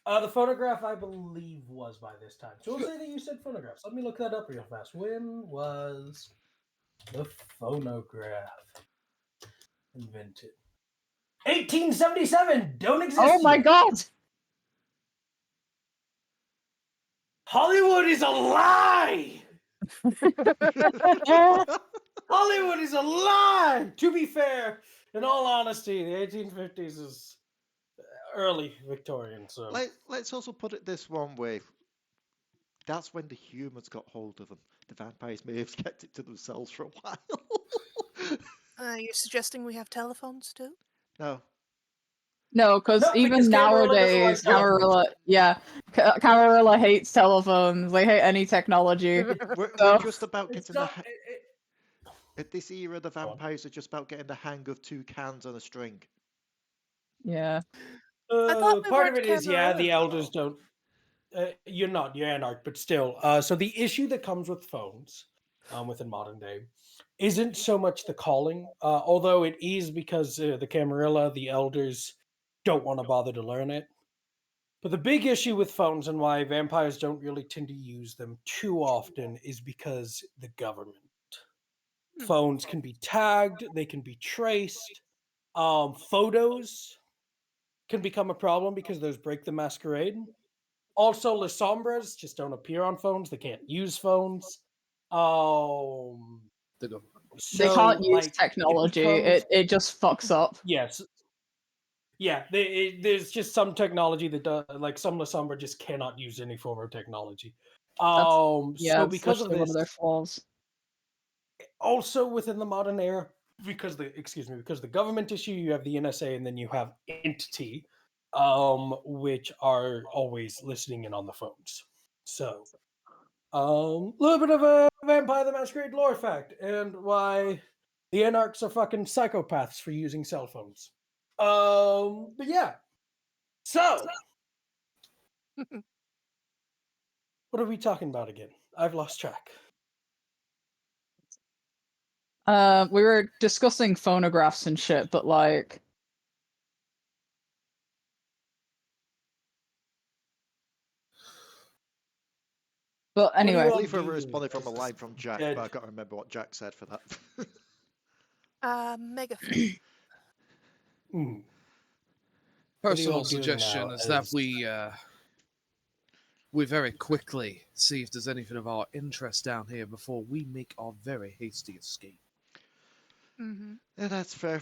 S1: The phonograph, I believe, was by this time. So we'll say that you said phonographs. Let me look that up real fast. When was the phonograph invented? 1877. Don't exist.
S3: Oh my
S1: yet.
S3: god!
S1: Hollywood is a lie. Hollywood is a lie. To be fair, in all honesty, the 1850s is early Victorian. So
S2: Let's also put it this one way. That's when the humans got hold of them. The vampires may have kept it to themselves for a while.
S5: You're suggesting we have telephones too?
S2: No.
S3: No, because
S1: No, because
S3: even
S1: Camarilla doesn't like
S3: nowadays,
S1: telephones.
S3: Camarilla, yeah, Camarilla hates telephones. They hate any technology.
S2: We're
S3: So-
S2: just about
S1: it's
S2: getting
S1: not.
S2: at this era, the
S1: Go on.
S2: vampires are just about getting the hang of two cans on a string.
S3: Yeah.
S5: I thought we
S1: Part
S5: weren't
S1: of it is, yeah, the
S5: Camarilla,
S1: elders
S5: though.
S1: don't. You're not. You're anarch, but still. So the issue that comes with phones, within modern day, isn't so much the calling, although it is because the Camarilla, the elders, don't want to bother to learn it. But the big issue with phones and why vampires don't really tend to use them too often is because the government. Phones can be tagged, they can be traced. Photos can become a problem because those break the masquerade. Also, Les Sombras just don't appear on phones. They can't use phones.
S4: The government.
S3: They
S1: So
S3: can't use
S1: like
S3: technology.
S1: becomes
S3: It just fucks up.
S1: yes, yeah. There's just some technology that does, like some Les Sombra just cannot use any form of technology.
S3: That's yeah,
S1: So
S3: it's
S1: because of
S3: literally one
S1: this,
S3: of their flaws.
S1: also within the modern era, because the government issue, you have the NSA, and then you have entity, which are always listening in on the phones. So little bit of a Vampire the Masquerade lore fact, and why the Anarchs are fucking psychopaths for using cell phones. But yeah. So, what are we talking about again? I've lost track.
S3: We were discussing phonographs and shit, but like, But
S1: do you
S3: anyway,
S2: I
S1: all
S2: believe I
S1: do
S2: responded from a
S1: as
S2: line from Jack,
S1: dead-
S2: but I can't remember what Jack said for that.
S5: Megaphone.
S1: Hmm. What are you all
S4: Personal
S1: doing
S4: suggestion
S1: now
S4: is that
S1: as-
S4: we very quickly see if there's anything of our interest down here before we make our very hasty escape.
S5: Mm-hmm.
S2: Yeah, that's fair.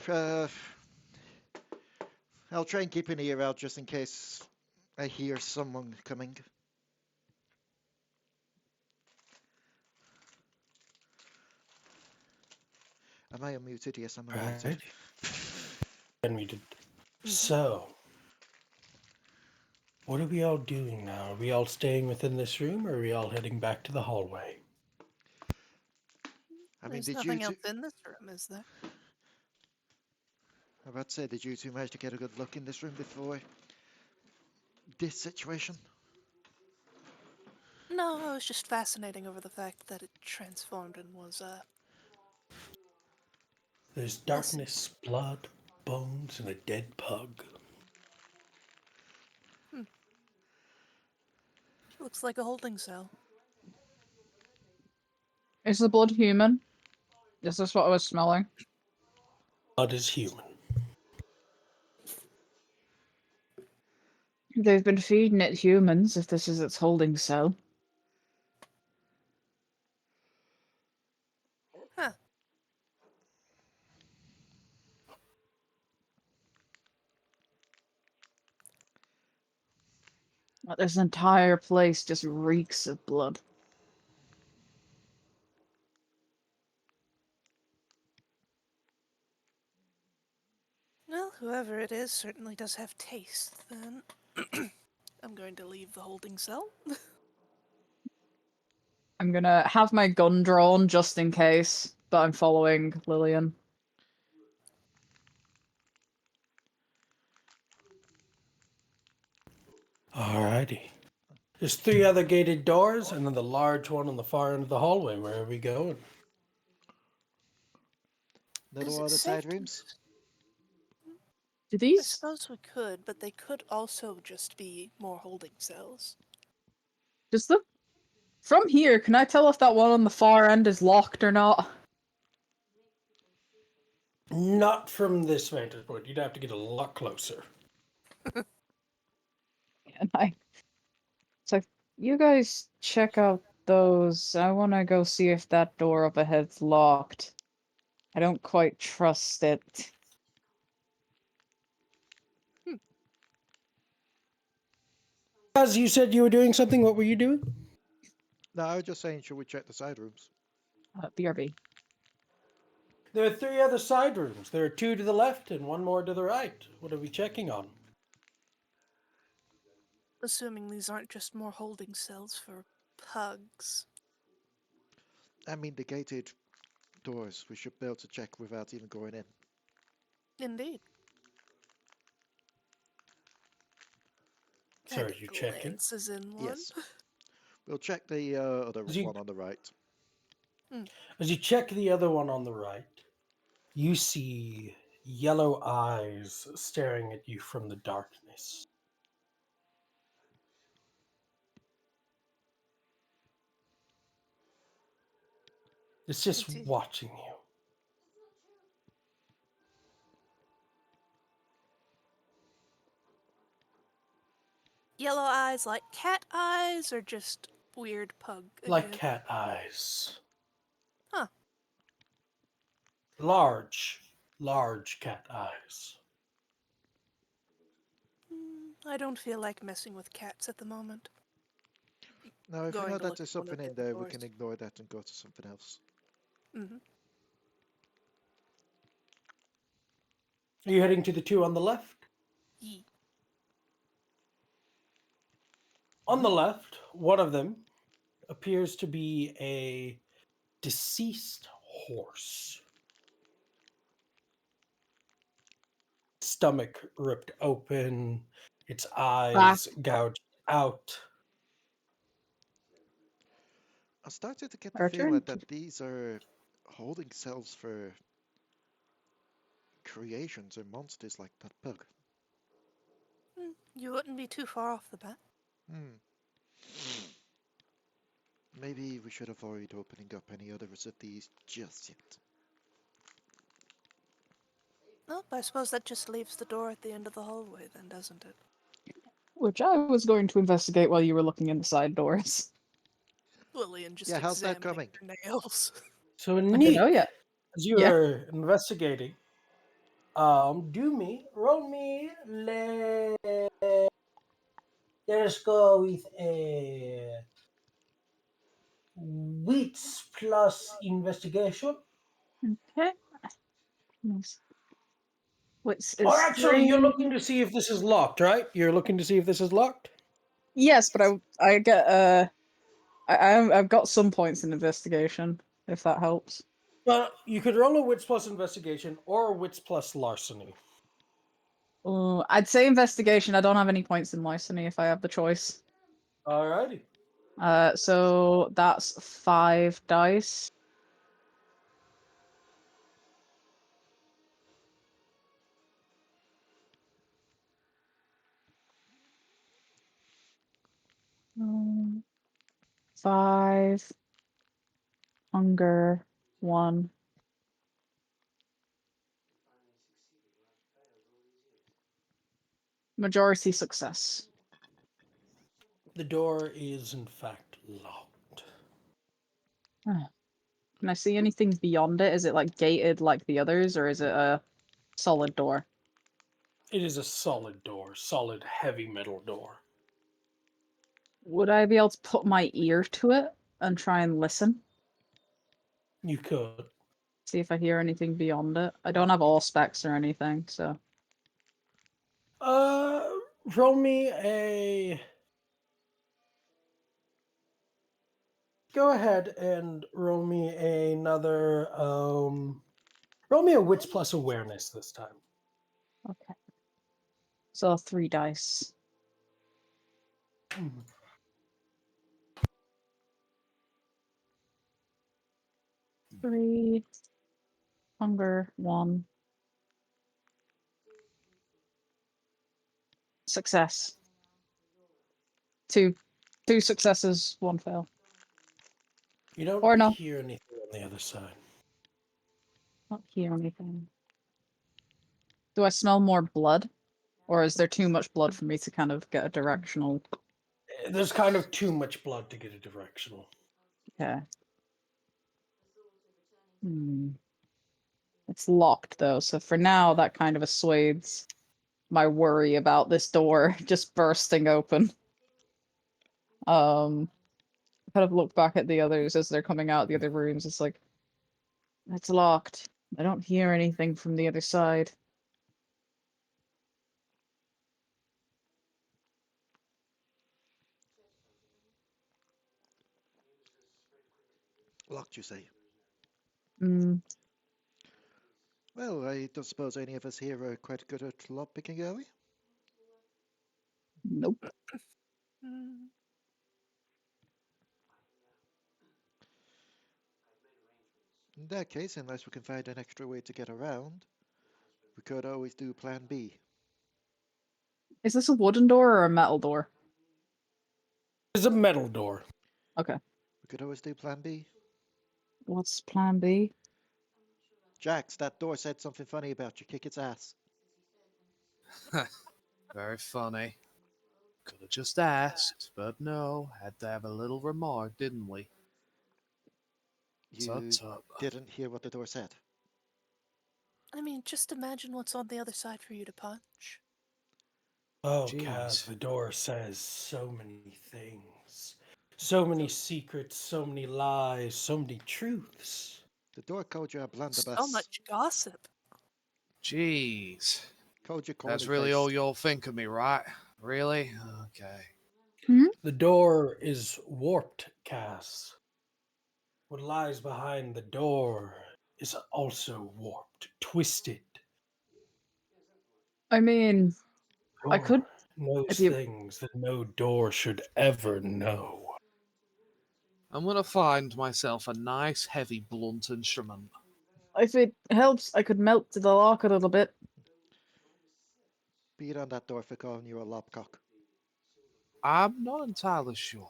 S2: I'll try and keep an ear out just in case I hear someone coming. Am I unmuted? Yes, I'm unmuted.
S1: Right. Unmuted.
S5: Mm-hmm.
S1: So, what are we all doing now? Are we all staying within this room, or are we all heading back to the hallway?
S2: I mean,
S5: There's
S2: did you
S5: nothing
S2: two...
S5: else in this room, is there?
S2: I was about to say, did you two manage to get a good look in this room before this situation?
S5: No, I was just fascinating over the fact that it transformed and was,
S1: There's darkness, blood, bones, and a dead pug.
S5: looks like a holding cell.
S3: is the blood human? Is this what I was smelling?
S1: Blood is human.
S3: They've been feeding it humans, if this is its holding cell.
S5: Huh.
S3: This entire place just reeks of blood.
S5: Well, whoever it is certainly does have taste, then. I'm going to leave the holding cell.
S3: I'm gonna have my gun drawn just in case, but I'm following Lillian.
S1: Alrighty. There's 3 other gated doors, and then the large one on the far end of the hallway. Where are we going?
S2: No
S5: Is
S2: more
S5: it
S2: other
S5: safe
S2: side
S5: to-
S2: rooms?
S3: Do
S5: I
S3: these?
S5: suppose we could, but they could also just be more holding cells.
S3: Does the from here? Can I tell if that one on the far end is locked or not?
S1: Not from this vantage point. You'd have to get a lot closer.
S3: And so you guys check out those. I want to go see if that door up ahead's locked. I don't quite trust it.
S1: As you said you were doing something, what were you doing?
S2: No, I was just saying, should we check the side rooms?
S3: BRB.
S1: There are 3 other side rooms. There are 2 to the left and 1 more to the right. What are we checking on?
S5: Assuming these aren't just more holding cells for pugs.
S2: I mean, the gated doors, we should be able to check without even going in.
S5: Indeed.
S1: So
S5: And
S1: are you checking?
S5: glances in one.
S2: Yes. We'll check the other
S1: You-
S2: one on the right.
S1: As you check the other one on the right, you see yellow eyes staring at you from the darkness. It's just
S5: It is-
S1: watching you.
S5: Yellow eyes like cat eyes, or just weird pug?
S1: Like
S5: again?
S1: cat eyes.
S5: Huh.
S1: Large cat eyes.
S5: I don't feel like messing with cats at the moment.
S2: Now, if we
S5: Going
S2: know
S5: to
S2: that
S5: look
S2: there's
S5: at one of
S2: something
S5: the
S2: in
S5: other
S2: there, we
S5: doors.
S2: can ignore that and go to something else.
S5: Mm-hmm.
S1: Are you heading to the 2 on the left?
S5: Yee.
S1: On the left, one of them appears to be a deceased horse. Stomach ripped open, its eyes gouged out.
S2: I started to get the
S3: Our
S2: feeling
S3: turn.
S2: that these are holding cells for creations or monsters like that pug.
S5: You wouldn't be too far off the bat.
S2: Hmm. Maybe we should avoid opening up any others of these just yet.
S5: Nope, I suppose that just leaves the door at the end of the hallway then, doesn't it?
S3: Which I was going to investigate while you were looking in the side doors.
S5: Lillian just
S2: Yeah, how's that
S5: examining
S2: coming?
S5: her nails.
S1: So
S3: I don't know
S1: neat.
S3: yet.
S1: As you
S3: Yeah.
S1: are investigating, roll me. Let's go with a wits plus investigation.
S3: Okay. Nice. What's
S1: Or
S3: is
S1: actually, you're
S3: 3?
S1: looking to see if this is locked, right? You're looking to see if this is locked.
S3: Yes, but I get I've got some points in investigation, if that helps.
S1: Well, you could roll a wits plus investigation or a wits plus larceny.
S3: I'd say investigation. I don't have any points in larceny if I have the choice.
S1: Alrighty.
S3: So that's 5 dice. Um, 5 hunger 1. Majority success.
S1: The door is in fact locked.
S3: Can I see anything beyond it? Is it like gated like the others, or is it a solid door?
S1: It is a solid door, solid heavy metal door.
S3: Would I be able to put my ear to it and try and listen?
S1: You could.
S3: See if I hear anything beyond it. I don't have all specs or anything, so.
S1: Uh, roll me a. Go ahead and roll me another. Roll me a wits plus awareness this time.
S3: Okay. So 3 dice. 3 hunger 1 success. 2 successes, 1 fail.
S1: You don't
S3: Or no,
S1: hear anything on the other side.
S3: not hear anything. Do I smell more blood? Or is there too much blood for me to kind of get a directional?
S1: There's kind of too much blood to get a directional.
S3: Okay. It's locked though, so for now that kind of assuades my worry about this door just bursting open. Kind of look back at the others as they're coming out the other rooms. It's like, it's locked. I don't hear anything from the other side.
S2: Locked, you say?
S3: Mm,
S2: Well, I don't suppose any of us here are quite good at lockpicking, are we?
S3: nope.
S5: Hmm.
S2: In that case, unless we can find an extra way to get around, we could always do Plan B.
S3: Is this a wooden door or a metal door?
S1: It's a metal door.
S3: Okay.
S2: We could always do Plan B.
S3: What's plan B?
S2: Jax, that door said something funny about you. Kick its ass.
S4: Very funny. Could have just asked, but no, had to have a little remark, didn't we?
S2: You
S4: Tut.
S2: didn't hear what the door said.
S5: I mean, just imagine what's on the other side for you to punch.
S1: Oh,
S4: Jeez.
S1: Kaz, the door says so many things. So many secrets, so many lies, so many truths.
S2: The door called you a blunderbuss.
S5: So much gossip.
S4: Jeez.
S2: Called you corny
S4: That's really
S2: face.
S4: all you'll think of me, right? Really? Okay.
S1: The door is warped, Cass. What lies behind the door is also warped, twisted.
S3: I mean, I
S1: Door
S3: could,
S1: knows
S3: if you,
S1: things that no door should ever know.
S4: I'm gonna find myself a nice, heavy, blunt instrument.
S3: if it helps, I could melt the lock a little bit.
S2: Beat on that door for calling you a lopcock.
S4: I'm not entirely sure.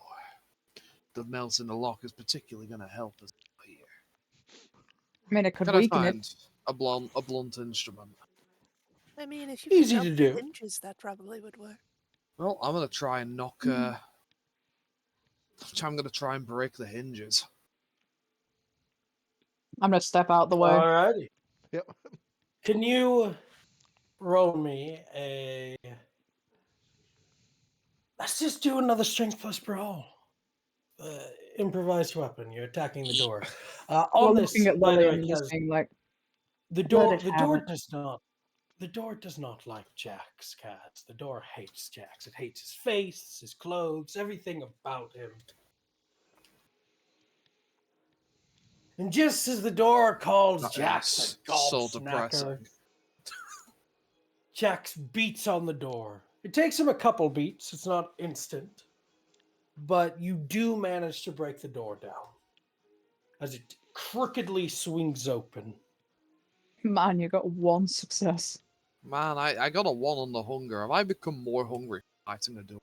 S4: the melt in the lock is particularly going to help us here.
S3: I mean, it could
S4: Can I
S3: weaken it.
S4: find a blunt instrument?
S5: I mean, if you
S1: Easy
S5: pick
S1: to
S5: up
S1: do.
S5: the hinges, that probably would work.
S4: Well, I'm going to try and knock. I'm going to try and break the hinges.
S3: I'm gonna step out the way.
S1: Alrighty.
S2: Yep.
S1: Can you roll me a? Let's just do another strength plus brawl. Improvised weapon. You're attacking the door.
S3: We're
S1: On this,
S3: looking at
S1: by the way,
S3: Lillian and just
S1: Kaz,
S3: being like,
S1: the
S3: Let
S1: door.
S3: it
S1: The
S3: have
S1: door
S3: it.
S1: does not. The door does not like Jax, Kaz. The door hates Jax. It hates his face, his clothes, everything about him. And just as the door calls
S4: That
S1: Jax
S4: is
S1: a
S4: so
S1: gobsmacker,
S4: depressing.
S1: Jax beats on the door. It takes him a couple beats. It's not instant. But you do manage to break the door down as it crookedly swings open.
S3: man, you got one success.
S4: Man, I got a 1 on the hunger. Have I become more hungry fighting the door?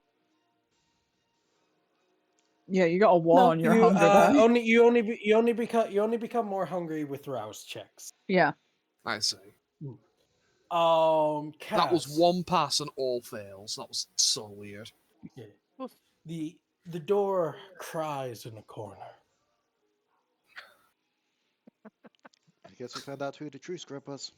S3: Yeah, you got a one
S1: No,
S3: on your
S1: you
S3: hunger die.
S1: you only become more hungry with rouse checks.
S3: Yeah.
S4: I see. That was
S1: Kaz,
S4: 1 pass and all fails. That was so weird.
S1: yeah. The door cries in a corner.
S2: I guess we found out who the true scrub was.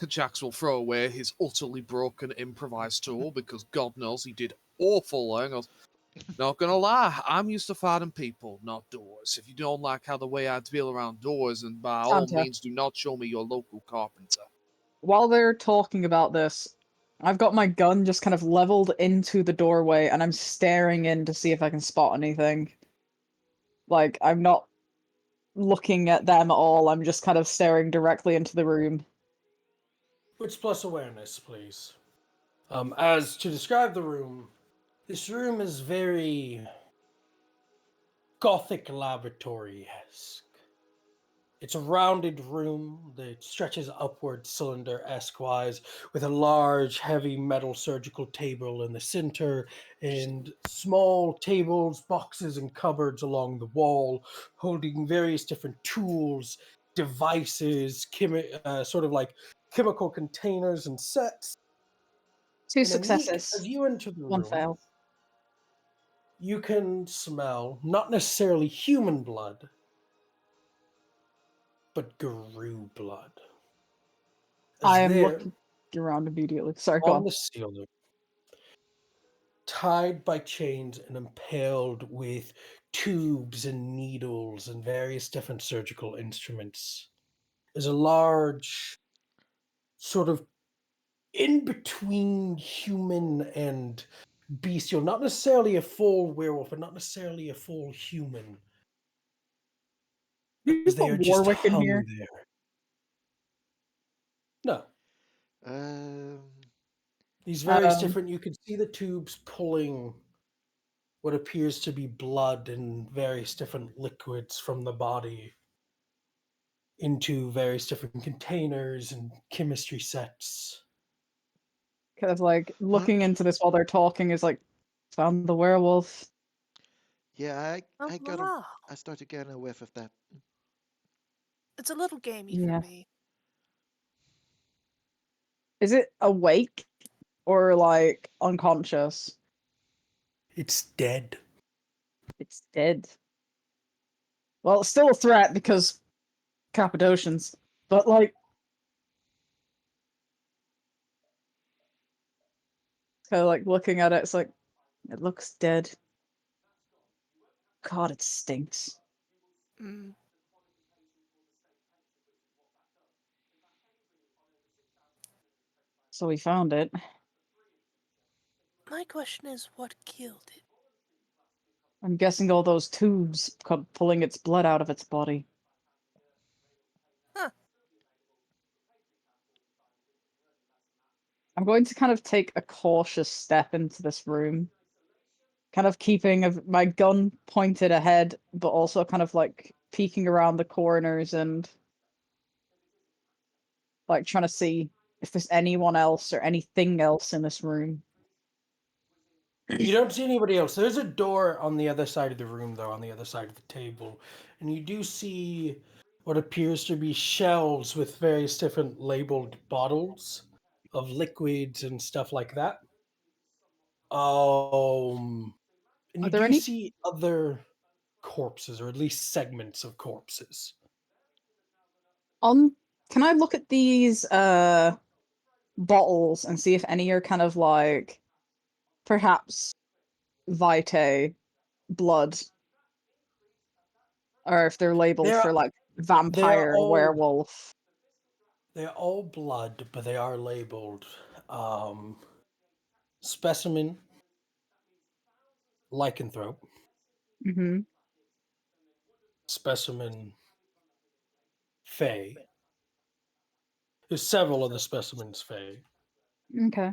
S4: Jax will throw away his utterly broken improvised tool because God knows he did awful there. Goes, not gonna lie, I'm used to fighting people, not doors. If you don't like how the way I deal around doors, then by all
S3: Santa.
S4: means do not show me your local carpenter.
S3: While they're talking about this, I've got my gun just kind of leveled into the doorway and I'm staring in to see if I can spot anything. Like, I'm not looking at them at all, I'm just kind of staring directly into the room.
S1: Which plus awareness, please. As to describe the room, this room is very Gothic laboratory-esque. It's a rounded room that stretches upward cylinder-esque wise, with a large, heavy metal surgical table in the center, and small tables, boxes, and cupboards along the wall, holding various different tools, devices, sort of like chemical containers and sets.
S3: Two
S1: And Aniqui,
S3: successes,
S1: as you enter the
S3: one
S1: room,
S3: fail.
S1: you can smell not necessarily human blood, but Guru blood.
S3: I
S1: As
S3: am
S1: there,
S3: looking around immediately. Sorry, go
S1: on
S3: on.
S1: the ceiling, tied by chains and impaled with tubes and needles and various different surgical instruments, is a large, sort of in between human and bestial, not necessarily a full werewolf, but not necessarily a full human.
S3: You
S1: Because they
S3: put
S1: are just
S3: Warwick in
S1: hung
S3: here?
S1: there. No.
S2: Um,
S1: These various
S3: Um,
S1: different, you can see the tubes pulling what appears to be blood and various different liquids from the body into various different containers and chemistry sets.
S3: kind of like looking into this while they're talking is like, found the werewolf.
S2: yeah,
S5: Oh,
S2: I got a,
S5: wow.
S2: I started getting a whiff of that.
S5: It's a little gamey
S3: Yeah.
S5: for me.
S3: Is it awake or like unconscious?
S1: It's dead.
S3: It's dead. Well, it's still a threat because Cappadocians, but like, kind of like looking at it, it's like, it looks dead. God, it stinks.
S5: Mm.
S3: So we found it.
S5: My question is, what killed it?
S3: I'm guessing all those tubes pulling its blood out of its body.
S5: Huh.
S3: I'm going to kind of take a cautious step into this room, kind of keeping my gun pointed ahead, but also kind of like peeking around the corners and like trying to see if there's anyone else or anything else in this room.
S1: You don't see anybody else. There's a door on the other side of the room, though, on the other side of the table. And you do see what appears to be shelves with various different labeled bottles of liquids and stuff like that. And
S3: Are
S1: you
S3: there
S1: do
S3: any?
S1: see other corpses, or at least segments of corpses.
S3: Can I look at these bottles and see if any are kind of like perhaps vitae blood, or if they're labeled
S1: They're
S3: for like
S1: they're
S3: vampire,
S1: all
S3: werewolf?
S1: they're all blood, but they are labeled specimen, lycanthrope,
S3: Mm-hmm.
S1: specimen, fey. There's several of the specimens fey.
S3: Okay.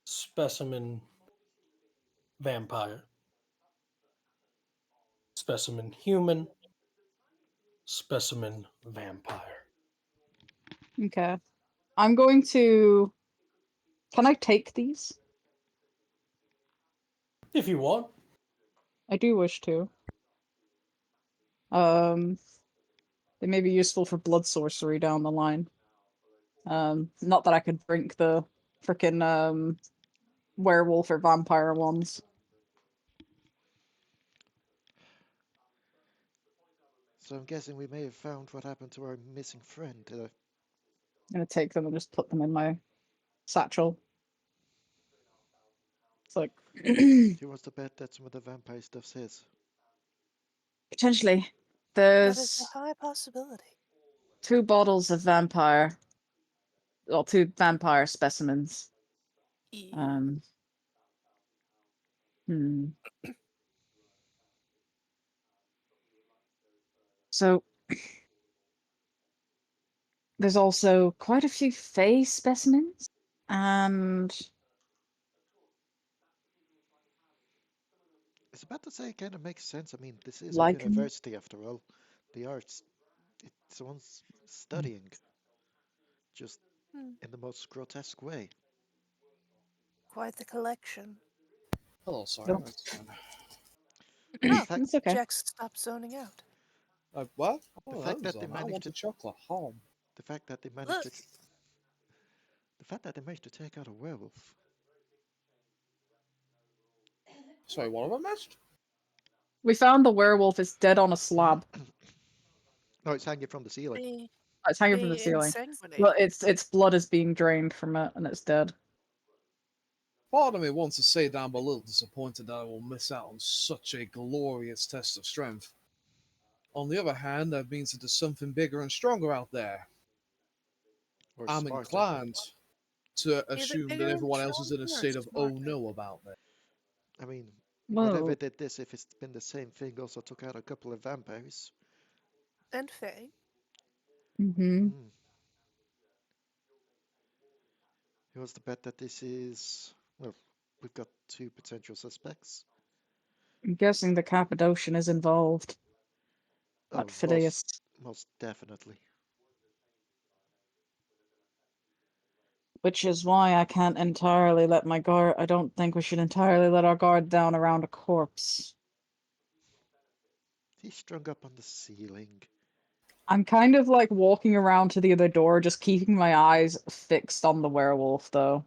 S1: Specimen, vampire. Specimen, human. Specimen, vampire.
S3: Okay. I'm going to. Can I take these?
S1: If you want.
S3: I do wish to. Um, they may be useful for blood sorcery down the line. Not that I could drink the frickin' werewolf or vampire ones.
S2: So I'm guessing we may have found what happened to our missing friend.
S3: I'm gonna take them and just put them in my satchel. It's like
S2: Who wants to bet that some of the vampire stuff's his?
S3: potentially
S5: That is
S3: there's
S5: a high possibility.
S3: 2 bottles of vampire, well, 2 vampire specimens.
S5: E-
S3: Hmm. So there's also quite a few Fey specimens, and
S2: I was about to say it kind of makes sense. I mean, this is a
S3: lichen.
S2: university after all. The arts, someone's studying, just
S5: hmm,
S2: in the most grotesque way.
S5: Quite the collection.
S4: Hello, sorry,
S3: Yep.
S4: that's fine.
S2: The
S5: Ah,
S2: fact,
S3: It's okay.
S5: Jack, stop zoning out.
S4: What?
S2: the
S4: Oh,
S2: fact
S4: that was
S2: that they
S4: on. I
S2: managed to,
S4: wanted chocolate. Home.
S2: the fact that they managed
S5: Look,
S2: to, the fact that they managed to take out a werewolf.
S4: Sorry, what have I missed?
S3: We found the werewolf is dead on a slab.
S2: No, it's hanging from the ceiling.
S5: the
S3: It's hanging from the
S5: the
S3: ceiling.
S5: insanguinate.
S3: Well, its blood is being drained from it, and it's dead.
S4: Part of me wants to say that I'm a little disappointed that I will miss out on such a glorious test of strength. On the other hand, that means that there's something bigger and stronger out there.
S2: Or
S4: I'm
S2: smarter.
S4: inclined to
S5: Is it
S4: assume that
S5: bigger and
S4: everyone else is in a
S5: stronger or
S4: state of oh
S5: smarter?
S4: no about that.
S2: I mean, whatever
S3: Whoa.
S2: did this, if it's been the same thing, also took out a couple of vampires.
S5: And Faye.
S3: Mm-hmm.
S2: Hmm. Who wants to bet that this is? Well, we've got 2 potential suspects.
S3: I'm guessing the Cappadocian is involved.
S2: Oh,
S3: That Phileas.
S2: most definitely.
S3: Which is why I can't entirely let my guard. I don't think we should entirely let our guard down around a corpse.
S2: He's strung up on the ceiling.
S3: I'm kind of like walking around to the other door, just keeping my eyes fixed on the werewolf, though.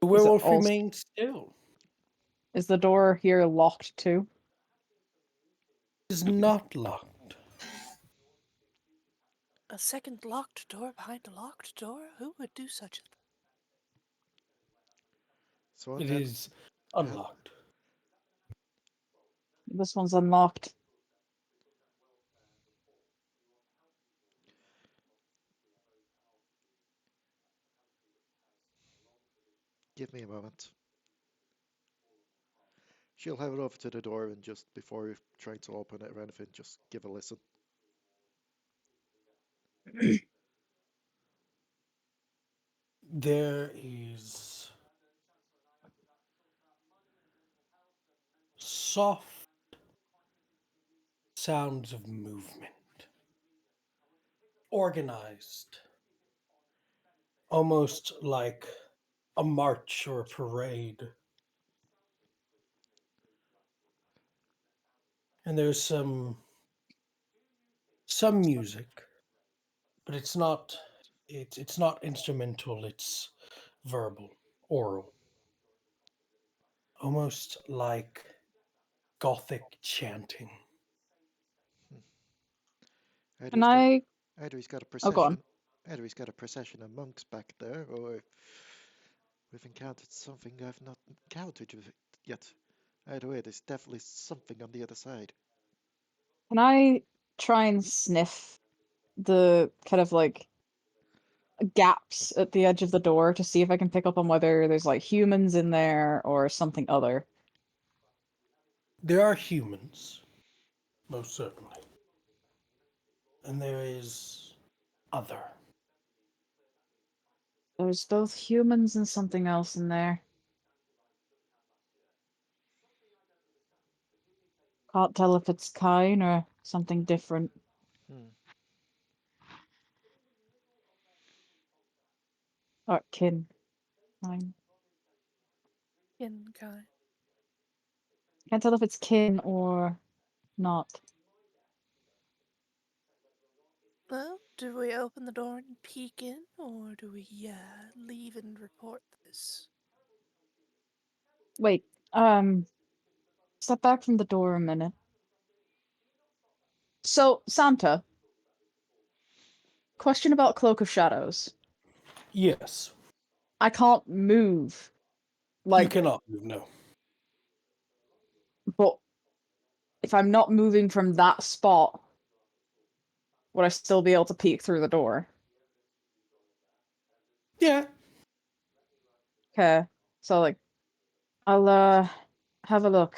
S1: The
S3: Is it
S1: werewolf
S3: also
S1: remains still.
S3: is the door here locked too?
S1: It is not locked.
S5: A second locked door behind a locked door? Who would do such a thing?
S2: So
S1: It
S2: then,
S1: is unlocked.
S3: This one's unlocked.
S2: give me a moment. She'll have it over to the door and just before trying to open it or anything, just give a listen.
S1: There is soft sounds of movement, organized almost like a march or a parade. And there's some music, but it's not instrumental, it's verbal, oral. Almost like gothic chanting.
S2: Either
S3: And
S2: he's got
S3: I.
S2: either he's got a
S3: Oh, go on.
S2: procession either he's got a procession of monks back there, or we've encountered something I've not encountered yet. Either way, there's definitely something on the other side.
S3: Can I try and sniff the kind of like gaps at the edge of the door to see if I can pick up on whether there's like humans in there or something other?
S1: There are humans, most certainly. And there is other.
S3: There's both humans and something else in there. Can't tell if it's Kine or something different.
S2: Hmm.
S3: Or kin. Kine.
S5: In kind.
S3: Can't tell if it's kin or not.
S5: Well, do we open the door and peek in, or do we, leave and report this?
S3: Wait, step back from the door a minute. So, Santa, question about Cloak of Shadows.
S1: Yes.
S3: I can't move.
S1: You
S3: Like,
S1: cannot move, no.
S3: but if I'm not moving from that spot, would I still be able to peek through the door?
S1: Yeah.
S3: Okay. So, like, I'll, have a look.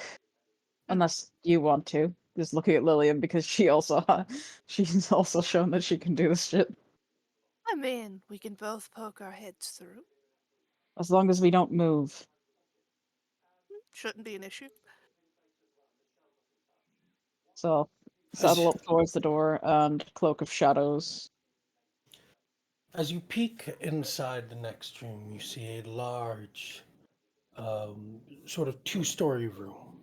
S3: Unless you want to. Just looking at Lillian because she's also shown that she can do this shit.
S5: I mean, we can both poke our heads through.
S3: As long as we don't move.
S5: Shouldn't be an issue.
S3: So, saddle up towards the door and Cloak of Shadows.
S1: As you peek inside the next room, you see a large, sort of two-story room.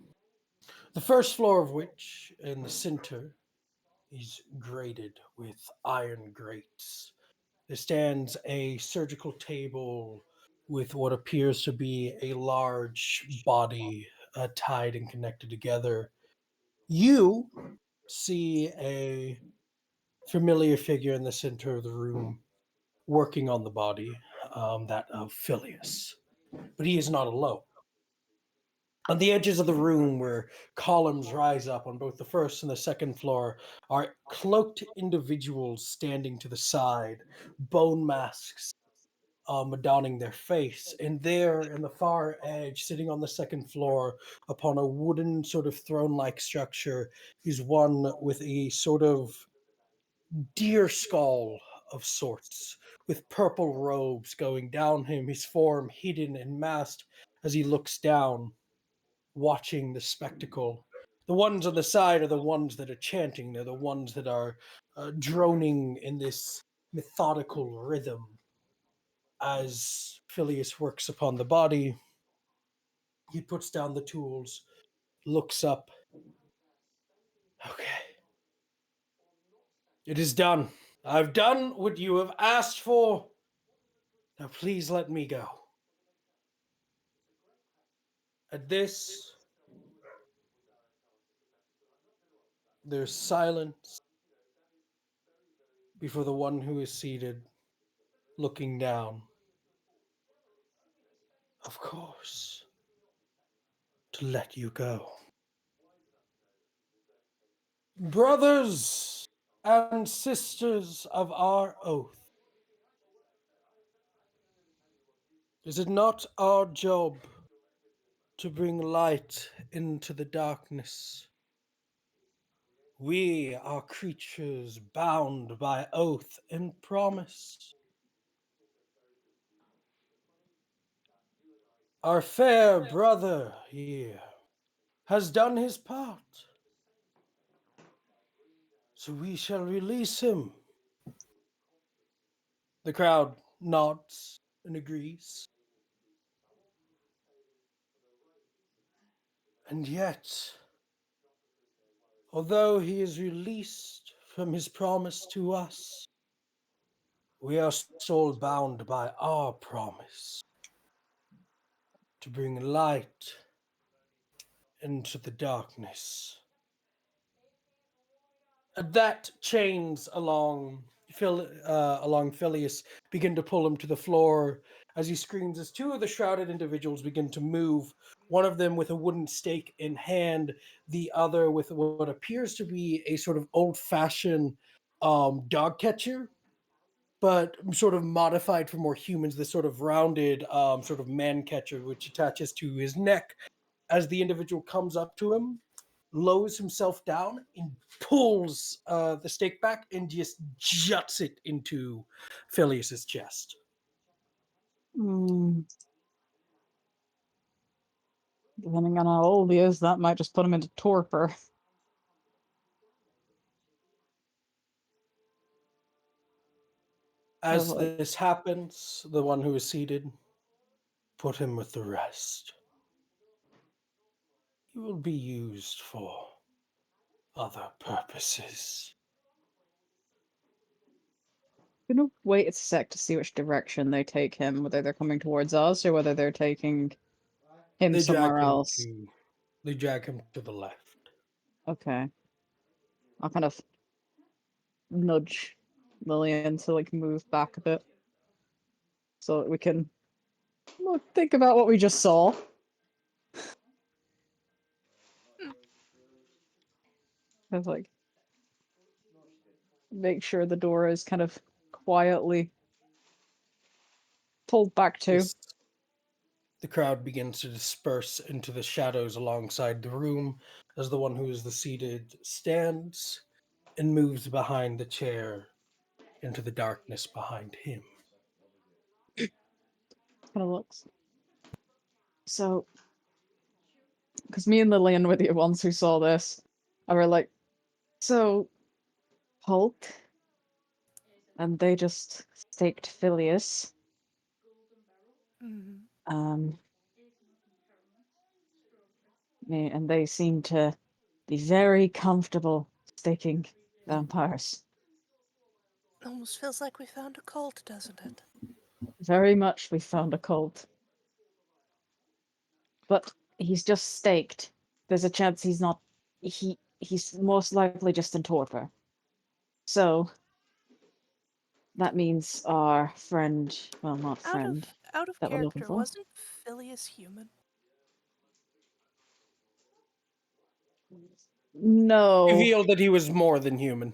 S1: The first floor of which, in the center, is grated with iron grates. There stands a surgical table with what appears to be a large body tied and connected together. You see a familiar figure in the center of the room working on the body, that of Phileas. But he is not alone. On the edges of the room, where columns rise up on both the first and the second floor, are cloaked individuals standing to the side, bone masks adorning their face. And there, in the far edge, sitting on the second floor, upon a wooden sort of throne-like structure, is one with a sort of deer skull of sorts, with purple robes going down him, his form hidden and masked as he looks down, watching the spectacle. The ones on the side are the ones that are chanting. They're the ones that are droning in this methodical rhythm as Phileas works upon the body. He puts down the tools, looks up. Okay. It is done. I've done what you have asked for. Now please let me go. At this, there's silence before the one who is seated, looking down. Of course, to let you go. Brothers and sisters of our oath, is it not our job to bring light into the darkness? We are creatures bound by oath and promise. Our fair brother here has done his part, so we shall release him. The crowd nods and agrees. And yet, although he is released from his promise to us, we are still bound by our promise to bring light into the darkness. And that chains along Phileas begin to pull him to the floor as he screams as two of the shrouded individuals begin to move, one of them with a wooden stake in hand, the other with what appears to be a sort of old-fashioned dog catcher, but sort of modified for more humans, this sort of rounded sort of man catcher which attaches to his neck. As the individual comes up to him, lowers himself down and pulls the stake back and just juts it into Phileas's chest.
S3: Hmm. Depending on how old he is, that might just put him into torpor.
S1: As
S3: Like,
S1: this happens, the one who is seated, put him with the rest. He will be used for other purposes.
S3: I'm gonna wait a sec to see which direction they take him, whether they're coming towards us or whether they're taking him
S1: They drag
S3: somewhere
S1: him
S3: else.
S1: to the left.
S3: Okay. I'll kind of nudge Lillian to like move back a bit so that we can think about what we just saw. Kind of like make sure the door is kind of quietly pulled back to.
S1: Yes. The crowd begins to disperse into the shadows alongside the room as the one who is the seated stands and moves behind the chair into the darkness behind him.
S3: Kind of looks. So, because me and Lillian were the ones who saw this, and we're like, so Hulk, and they just staked Phileas.
S5: Mhm.
S3: And they seem to be very comfortable staking vampires.
S5: Almost feels like we found a cult, doesn't it?
S3: Very much we found a cult. But he's just staked. There's a chance he's not he's most likely just in torpor. So that means our friend, well, not friend,
S5: Out of
S3: that we're looking
S5: character,
S3: for.
S5: wasn't Phileas human?
S3: No.
S1: Revealed that he was more than human.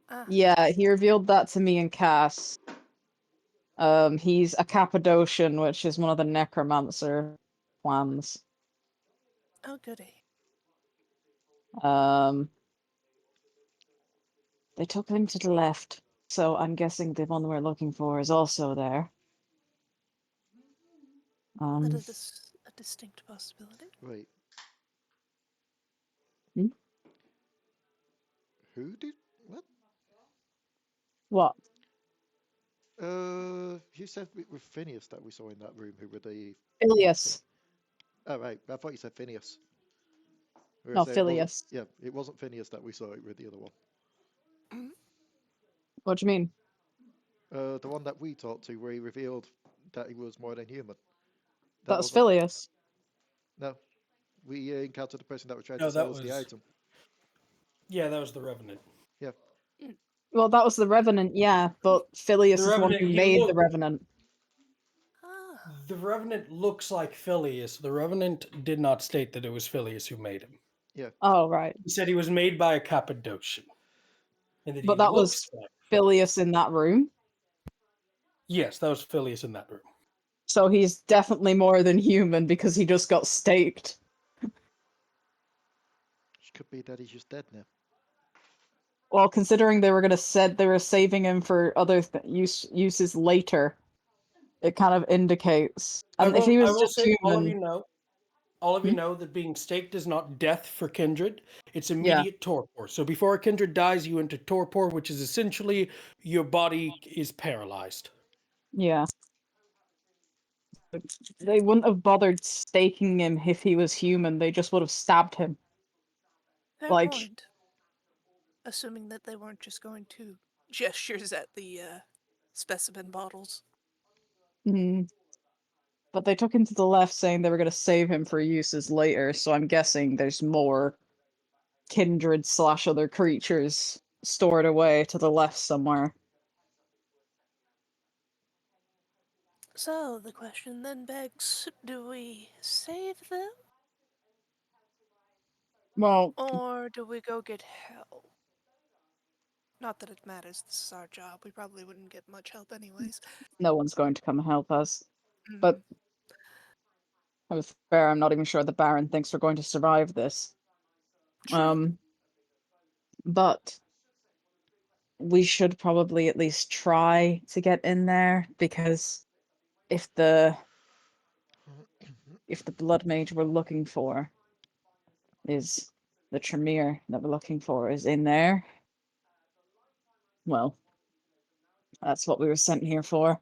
S5: Ah,
S3: Yeah, he revealed that to me and Cass. He's a Cappadocian, which is one of the necromancer clans.
S5: oh goody.
S3: They took him to the left, so I'm guessing the one we're looking for is also there.
S5: That is a distinct possibility.
S2: Wait.
S3: Hmm?
S2: Who did what?
S3: What?
S2: You said with Phineas that we saw in that room. Who were the?
S3: Phileas.
S2: Oh right, I thought you said Phineas.
S3: No, Phileas.
S2: Yeah, it wasn't Phineas that we saw. It was the other one.
S3: What do you mean?
S2: The one that we talked to, where he revealed that he was more than human.
S3: That was
S2: wasn't-
S3: Phileas.
S2: No, we encountered the person that was trying
S1: No,
S2: to sell
S1: that
S2: us the
S1: was-
S2: item.
S1: Yeah, that was the Revenant.
S2: Yeah.
S3: Well, that was the Revenant, yeah, but Phileas
S1: The
S3: is the one
S1: Revenant,
S3: who
S1: he
S3: made the
S1: looked-
S3: Revenant.
S5: Ah,
S1: The Revenant looks like Phileas. The Revenant did not state that it was Phileas who made him.
S3: Oh, right.
S1: He said he was made by a Cappadocian. And that
S3: But
S1: he
S3: that
S1: looks
S3: was
S1: like
S3: Phileas in that room,
S1: Yes, that was Phileas in that room.
S3: so he's definitely more than human because he just got staked.
S2: Which could be that he's just dead now.
S3: Well, considering they were saving him for other uses later, it kind of indicates. And if he was just
S1: say, all of
S3: human,
S1: you know that being staked is not death for Kindred. It's
S3: Yeah.
S1: immediate torpor. So before a Kindred dies, you enter torpor, which is essentially your body is paralyzed.
S3: Yeah. They wouldn't have bothered staking him if he was human. They just would have stabbed him.
S5: Fair
S3: Like-
S5: point. Assuming that they weren't just going to gestures at the specimen bottles.
S3: Mm. But they took him to the left saying they were going to save him for uses later, so I'm guessing there's more kindred / other creatures stored away to the left somewhere.
S5: So the question then begs, do we save them?
S3: Well,
S5: Or do we go get help? Not that it matters, this is our job. We probably wouldn't get much help anyways.
S3: no one's going to come help us.
S5: Mhm.
S3: But I was fair, I'm not even sure the Baron thinks we're going to survive this.
S5: True.
S3: But we should probably at least try to get in there, because if the blood mage we're looking for is the Tremere that we're looking for is in there, well, that's what we were sent here for.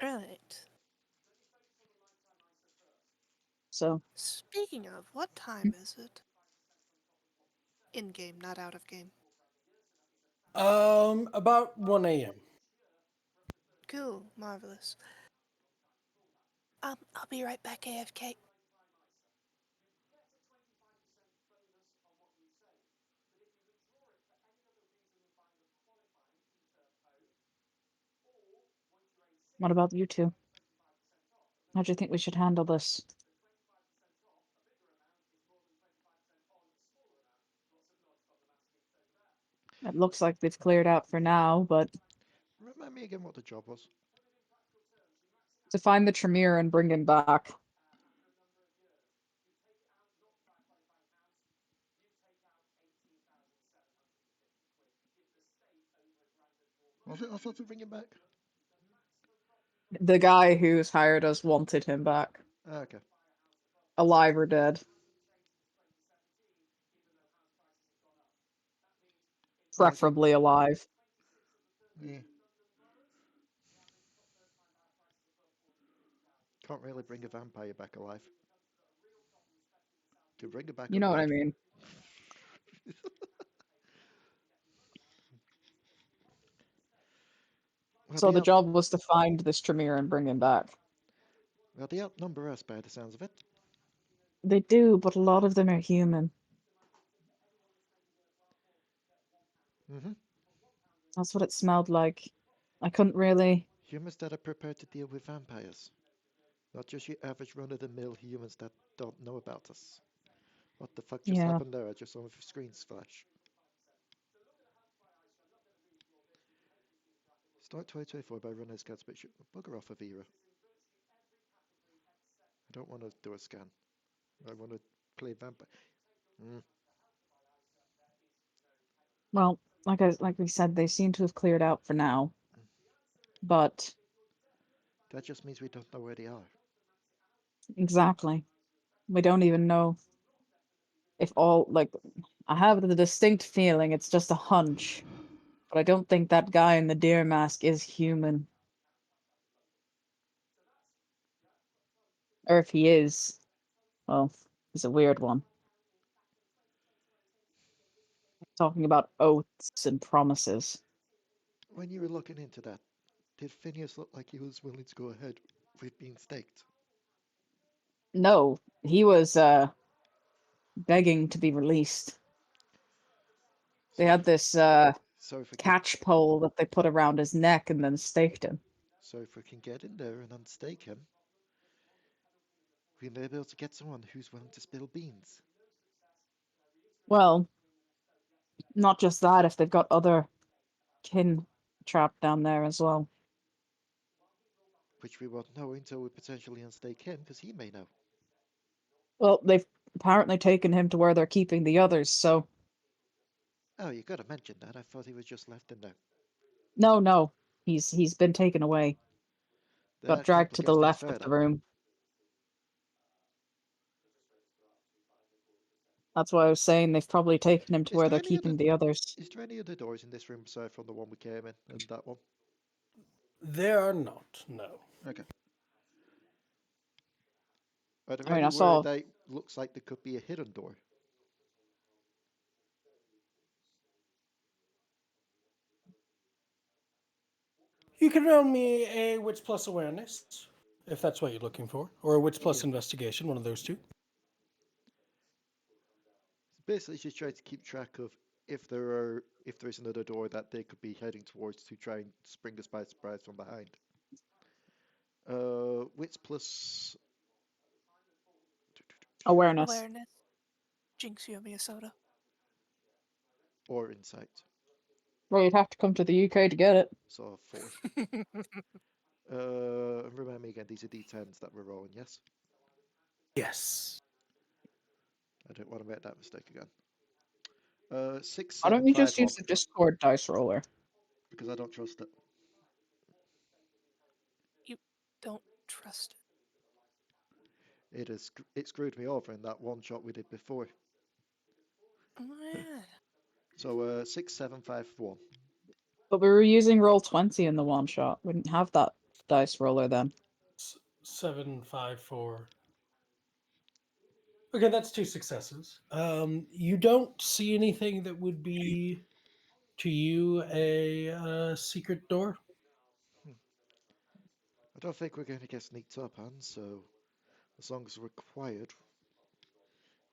S5: Right.
S3: So
S5: Speaking of, what time is it? In game, not out of game.
S1: About 1 a.m.
S5: Cool, marvelous. I'll be right back, AFK.
S3: what about you two? How do you think we should handle this? It looks like they've cleared out for now, but
S2: Remind me again what the job was.
S3: to find the Tremere and bring him back.
S2: Was it also to bring him back?
S3: The guy who's hired us wanted him back,
S2: Ah, okay.
S3: alive or dead. Preferably alive.
S2: Yeah. Can't really bring a vampire back alive. Can bring her back
S3: You know what I
S2: undead.
S3: mean?
S2: Well,
S3: So
S2: they
S3: the
S2: out,
S3: job was to find this Tremere and bring him back.
S2: well, they outnumber us by the sounds of it.
S3: They do, but a lot of them are human.
S2: Mm-hmm.
S3: That's what it smelled like. I couldn't really...
S2: Humans that are prepared to deal with vampires. Not just your average run-of-the-mill humans that don't know about us. What the fuck just
S3: Yeah.
S2: happened there? I just saw my screens flash. Start 2024 by Ranna's Cat Spaceship. Bugger off, Avira. I don't want to do a scan. I want to play vampire.
S3: Well, like we said, they seem to have cleared out for now. But
S2: That just means we don't know where they are.
S3: exactly, we don't even know if all, like, I have the distinct feeling it's just a hunch, but I don't think that guy in the deer mask is human. Or if he is, well, he's a weird one. Talking about oaths and promises.
S2: When you were looking into that, did Phineas look like he was willing to go ahead with being staked?
S3: No, he was begging to be released. They had this
S2: So if we can,
S3: catch pole that they put around his neck and then staked him.
S2: so if we can get in there and unstake him, we may be able to get someone who's willing to spill beans.
S3: Well, not just that, if they've got other kin trapped down there as well.
S2: Which we won't know until we potentially unstake him, because he may know.
S3: Well, they've apparently taken him to where they're keeping the others, so
S2: Oh, you gotta mention that. I thought he was just left in there.
S3: no, he's been taken away. Got
S2: That
S3: dragged to the
S2: complicates things
S3: left of
S2: further.
S3: the room. That's why I was saying they've probably taken him to
S2: Is
S3: where
S2: there
S3: they're
S2: any other
S3: keeping the others.
S2: is there any other doors in this room aside from the one we came in and that one?
S1: There are not, no.
S2: Okay. Are there
S3: I mean, I
S2: anywhere
S3: saw.
S2: that looks like there could be a hidden door?
S1: You can roll me a Wits plus awareness, if that's what you're looking for, or a Wits plus
S2: Yeah.
S1: investigation, one of those two.
S2: Basically, just trying to keep track of if there's another door that they could be heading towards to try and spring us by surprise from behind. Wits plus
S3: Awareness.
S5: Awareness. Jinx, you owe me a soda.
S2: or insight.
S3: Well, you'd have to come to the UK to get it.
S2: So 4. Remind me again, these are D10s that we're rolling, yes?
S1: Yes.
S2: I don't want to make that mistake again. 6,
S3: Why
S2: 7,
S3: don't you
S2: 5,
S3: just
S2: 1.
S3: use the Discord dice roller?
S2: Because I don't trust it.
S5: You don't trust
S2: It screwed me over in that one shot we did before.
S5: it. Oh, yeah.
S2: So 6, 7, 5, 1.
S3: But we were using roll 20 in the one shot. We didn't have that dice roller then.
S1: 7, 5, 4. Okay, that's 2 successes. You don't see anything that would be, to you, a secret door?
S2: I don't think we're going to get sneaked up on, so as long as we're quiet,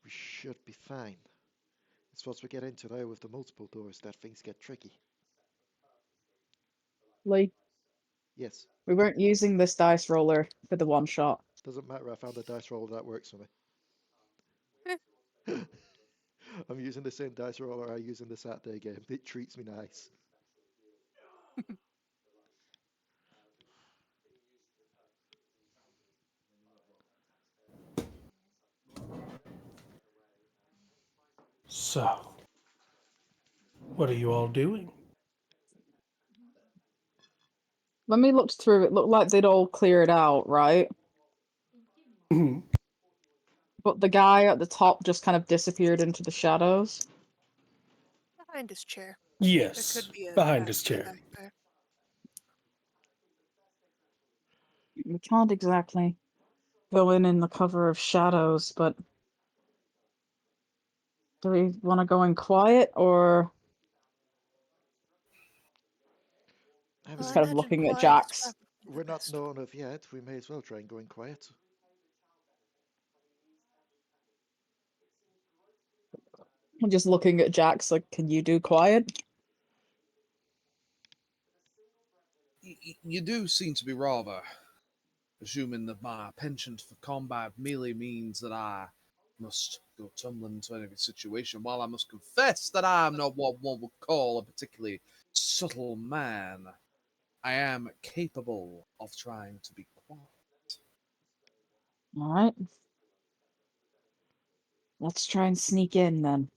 S2: we should be fine. It's once we get into there with the multiple doors that things get tricky.
S3: Leigh,
S2: Yes,
S3: we weren't using this dice roller for the one shot.
S2: doesn't matter. I found a dice roller that works for
S5: Eh.
S2: me. I'm using the same dice roller I use in the Saturday game. It treats me nice.
S1: So, what are you all doing?
S3: When we looked through, it looked like they'd all cleared out, right?
S1: Mhm.
S3: But the guy at the top just kind of disappeared into the shadows.
S5: Behind his chair.
S1: Yes,
S5: There could be a
S1: behind
S5: back
S1: his
S5: door
S1: chair.
S5: back there.
S3: We can't exactly go in the cover of shadows, but do we want to go in quiet or
S2: I
S5: Well,
S3: just
S5: I
S2: mean,
S3: kind of
S5: imagine
S3: looking at
S5: quiet is
S3: Jax?
S5: probably
S2: we're
S5: the
S2: not
S5: best.
S2: known of yet. We may as well try and go in quiet.
S3: I'm just looking at Jax like, can you do quiet?
S4: You do seem to be rather assuming that my penchant for combat merely means that I must go tumbling into any situation, while I must confess that I am not what one would call a particularly subtle man. I am capable of trying to be quiet.
S3: All right. Let's try and sneak in then.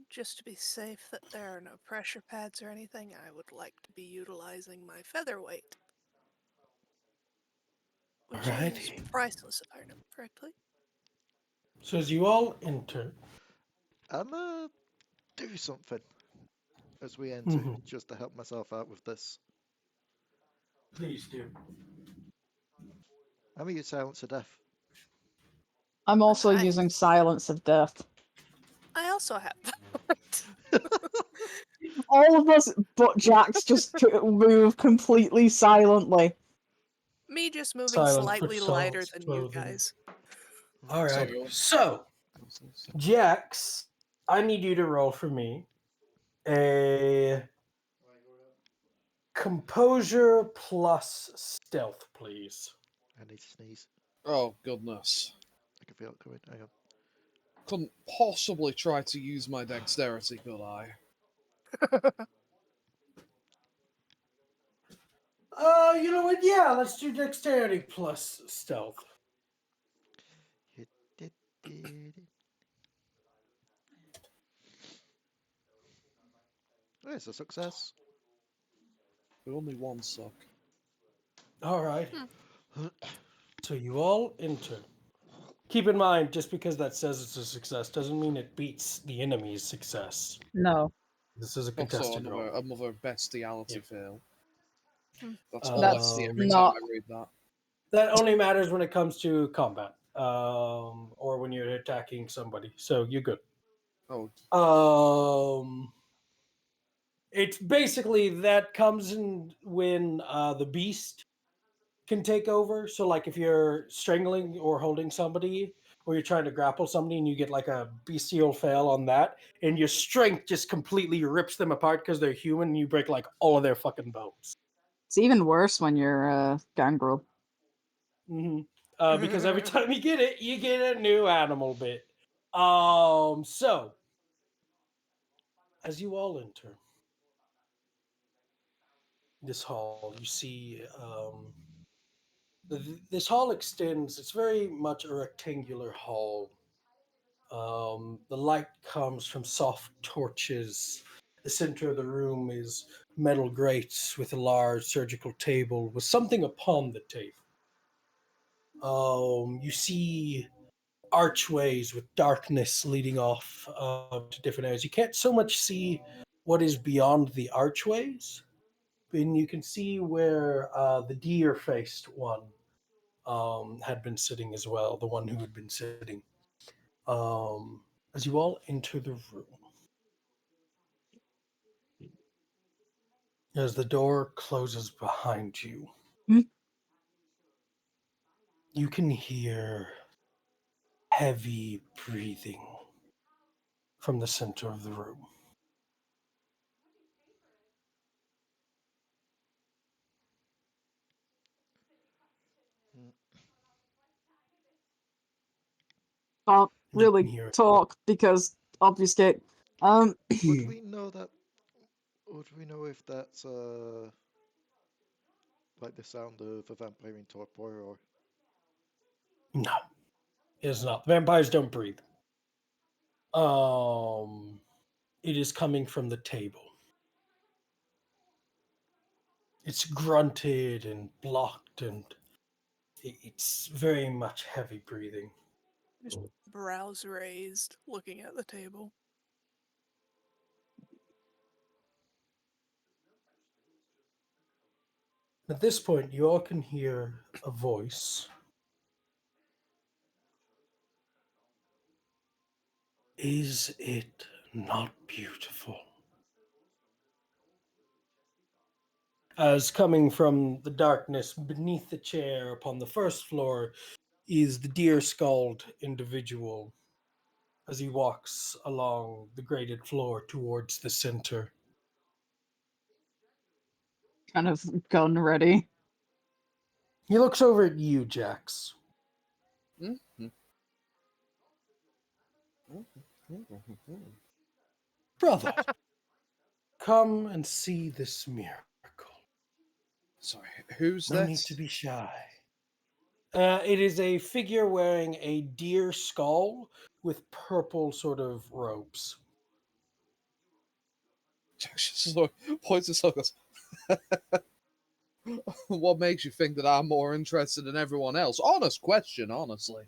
S5: Just to be safe that there are no pressure pads or anything, I would like to be utilizing my featherweight, which is
S1: Alrighty.
S5: priceless if I remember correctly.
S1: So as you all enter,
S2: I'm do something as we enter,
S1: Mhm.
S2: just to help myself out with this.
S1: Please do.
S2: I'm gonna use silence of death.
S3: I'm also
S5: Nice.
S3: using Silence of Death.
S5: I also have that.
S3: All of us but Jax just move completely silently.
S5: Me just moving
S1: Silent
S5: slightly
S1: foot
S5: lighter
S1: solves
S5: than you
S1: clothing.
S5: guys.
S1: Alright.
S4: So,
S1: So, Jax, I need you to roll for me a composure plus stealth, please.
S2: I need to sneeze.
S4: oh goodness.
S2: I can feel it coming. Hang on.
S4: Couldn't possibly try to use my dexterity, could I?
S1: You know what? Yeah, let's do dexterity plus stealth.
S2: It's a success.
S4: Only one suck.
S1: All right.
S5: Hmm.
S1: So you all enter. Keep in mind, just because that says it's a success doesn't mean it beats the enemy's success.
S3: No.
S1: This is a
S4: Also,
S1: contested roll.
S4: another bestiality
S1: Yep.
S4: fail.
S5: Hmm.
S4: That's all I
S3: That's
S4: see every time
S3: not.
S4: I read that.
S1: That only matters when it comes to combat, or when you're attacking somebody. So you're good.
S4: Oh,
S1: It's basically that comes in when the beast can take over. So, like, if you're strangling or holding somebody, or you're trying to grapple somebody, and you get like a bestial fail on that, and your strength just completely rips them apart because they're human, and you break like all of their fucking bones.
S3: It's even worse when you're gangrel.
S1: hmm because every time you get it, you get a new animal bit. So as you all enter this hall, you see this hall extends. It's very much a rectangular hall. The light comes from soft torches. The center of the room is metal grates with a large surgical table with something upon the table. You see archways with darkness leading off to different areas. You can't so much see what is beyond the archways, and you can see where the deer-faced one had been sitting as well, the one who had been sitting. As you all enter the room, as the door closes behind you,
S3: Hmm?
S1: you can hear heavy breathing from the center of the room.
S2: Mm.
S3: Can't
S1: You can
S3: really
S1: hear it.
S3: talk because obfuscate.
S2: Would we know that? Would we know if that's like the sound of a vampire in torpor, or
S1: No, it is not. Vampires don't breathe. Um, it is coming from the table. It's grunted and blocked, and it's very much heavy breathing.
S5: Just brows raised, looking at the table.
S1: At this point, you all can hear a voice. Is it not beautiful? As coming from the darkness beneath the chair upon the first floor is the deer skulled individual as he walks along the grated floor towards the center.
S3: Kind of gun ready.
S1: He looks over at you, Jax. Brother, come and see this miracle.
S4: sorry. Who's
S1: No need
S4: this?
S1: to be shy. It is a figure wearing a deer skull with purple sort of robes.
S4: So, points to Suckers. What makes you think that I'm more interested than everyone else? Honest question, honestly.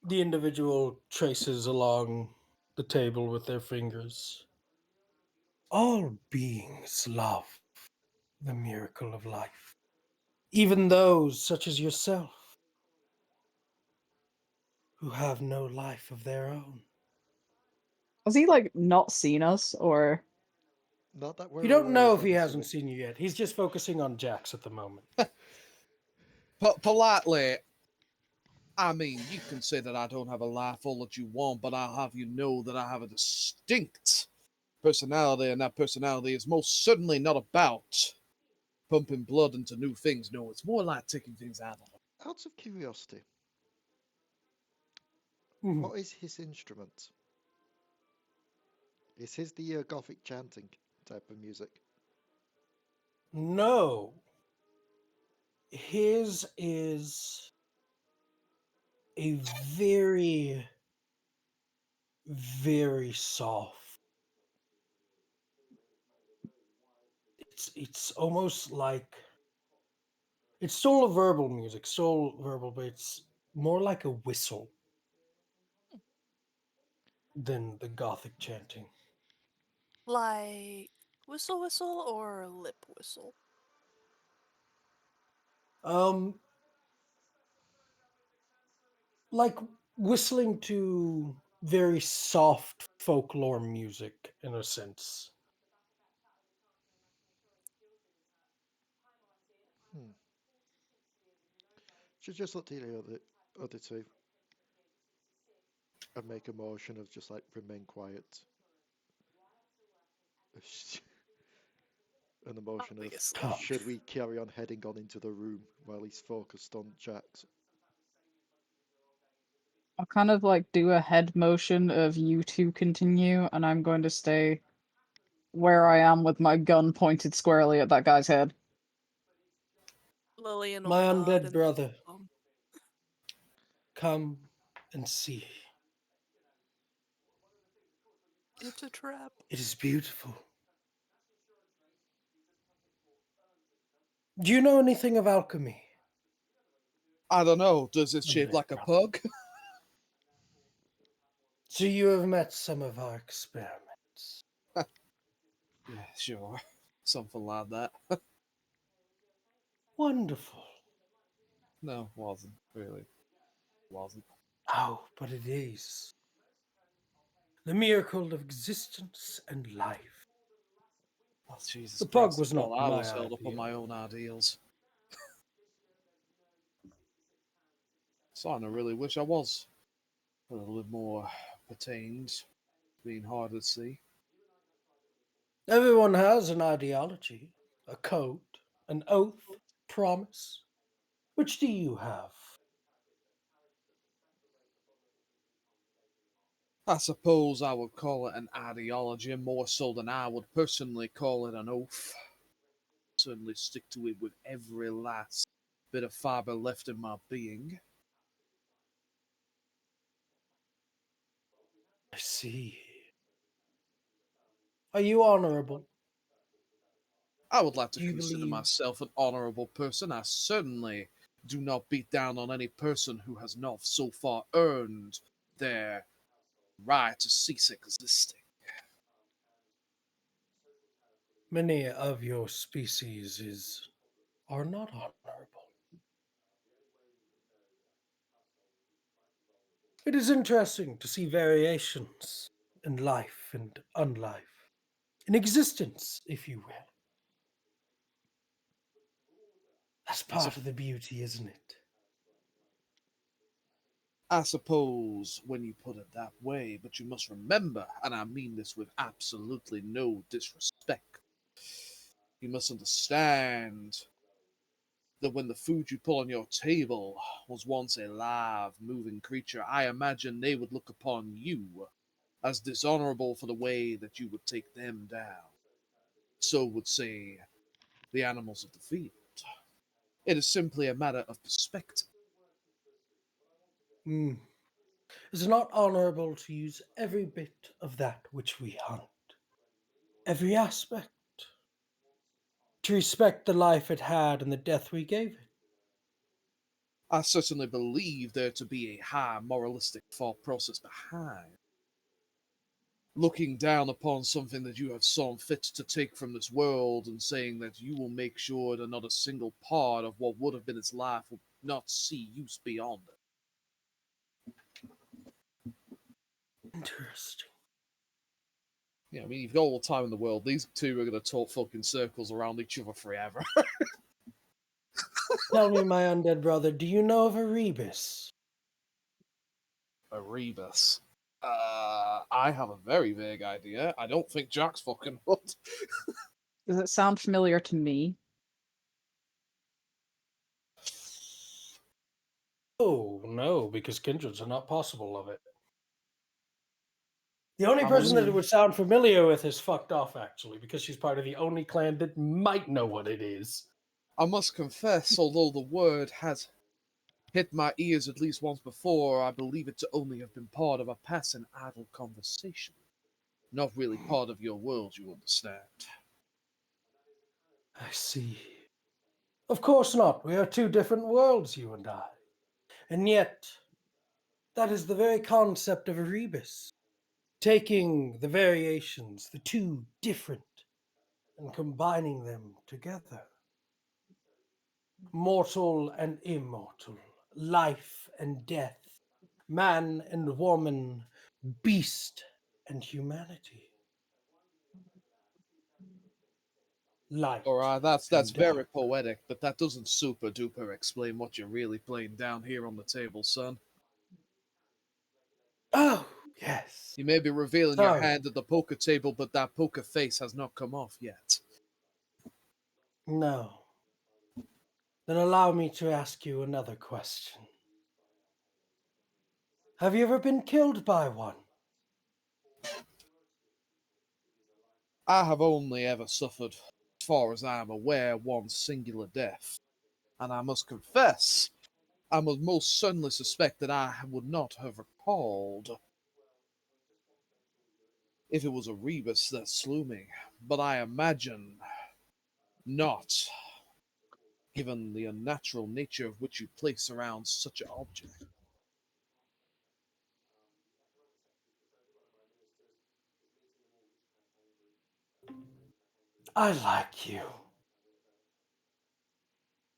S1: The individual traces along the table with their fingers. All beings love the miracle of life, even those such as yourself who have no life of their own.
S3: Has he like not seen us or?
S2: not that
S1: You
S2: we're
S1: don't
S2: aware
S1: know
S2: of?
S1: if he
S2: I'm
S1: hasn't
S2: assuming.
S1: seen you yet. He's just focusing on Jax at the moment.
S4: Politely, I mean, you can say that I don't have a life all that you want, but I'll have you know that I have a distinct personality, and that personality is most certainly not about pumping blood into new things. No, it's more like taking things out of them.
S2: Out of curiosity,
S1: Mhm.
S2: what is his instrument? Is his the gothic chanting type of music?
S1: No, his is a very, very soft. It's almost like It's still a verbal music, still verbal, but it's more like a whistle than the gothic chanting.
S5: Like whistle whistle or lip whistle?
S1: Um, like whistling to very soft folklore music in a sense.
S2: Hmm. Should just look at the other two and make a motion of just like remain quiet. And the motion of
S5: Obviously.
S1: Oh,
S2: should we carry on heading on into the room while he's focused on Jax?
S3: I'll kind of like do a head motion of you two continue, and I'm going to stay where I am with my gun pointed squarely at that guy's head.
S5: Lillian will
S1: my
S5: nod
S1: undead
S5: and
S1: brother, come and see.
S5: it's a trap.
S1: It is beautiful. Do you know anything of alchemy?
S4: I don't know. Does it shape
S1: Undead
S4: like a
S1: brother?
S4: pug?
S1: So you have met some of our experiments.
S4: Yeah, sure. Something like that.
S1: Wonderful.
S4: No, wasn't. Really. Wasn't.
S1: Oh, but it is. The miracle of existence and life.
S4: Oh, Jesus
S1: The pug
S4: Christ, I
S1: was
S4: thought
S1: not
S4: I
S1: my
S4: was held up on
S1: idea.
S4: my own ideals. Starting to really wish I was a little bit more pertained, being hard to see.
S1: Everyone has an ideology, a code, an oath, promise. Which do you have?
S4: I suppose I would call it an ideology more so than I would personally call it an oath. Certainly stick to it with every last bit of fibre left in my being.
S1: I see. Are you honorable?
S4: I would like to
S1: Do you
S4: consider
S1: believe
S4: myself an honourable person. I certainly do not beat down on any person who has not so far earned their right to cease existing.
S1: many of your species are not honorable? It is interesting to see variations in life and unlife, in existence, if you will. That's
S4: I, sup-
S1: part of the beauty, isn't it?
S4: I suppose when you put it that way, but you must remember, and I mean this with absolutely no disrespect, you must understand that when the food you put on your table was once a live, moving creature, I imagine they would look upon you as dishonorable for the way that you would take them down. So would say the animals of the field. It is simply a matter of perspective.
S1: Mm. Is it not honorable to use every bit of that which we hunt? Every aspect? To respect the life it had and the death we gave it?
S4: I certainly believe there to be a high moralistic thought process behind looking down upon something that you have seen fit to take from this world and saying that you will make sure that not a single part of what would have been its life will not see use beyond it.
S1: Interesting.
S4: Yeah, I mean, you've got all the time in the world. These two are going to talk fucking circles around each other forever.
S1: Tell me, my undead brother, do you know of Erebus?
S4: Erebus. I have a very vague idea. I don't think Jack's fucking would.
S3: Does it sound familiar to me?
S1: Oh, no, because kindreds are not possible of it. The only
S4: I
S1: person
S4: must,
S1: that it would sound familiar with is fucked off, actually, because she's part of the only clan that might know what it is.
S4: I must confess, although the word has hit my ears at least once before, I believe it to only have been part of a passing idle conversation. Not really part of your world, you understand.
S1: I see. Of course not. We are two different worlds, you and I. And yet, that is the very concept of a rebus. Taking the variations, the two different, and combining them together. Mortal and immortal, life and death, man and woman, beast and humanity, light
S4: Alright, that's
S1: and
S4: very
S1: dark.
S4: poetic, but that doesn't super duper explain what you're really playing down here on the table, son.
S1: Oh, yes.
S4: You may be revealing your
S1: Sorry.
S4: hand at the poker table, but that poker face has not come off yet.
S1: No. Then allow me to ask you another question. Have you ever been killed by one?
S4: I have only ever suffered, as far as I am aware, one singular death. And I must confess, I must most certainly suspect that I would not have recalled if it was a rebus that slew me. But I imagine not, given the unnatural nature of which you place around such an object.
S1: I like you.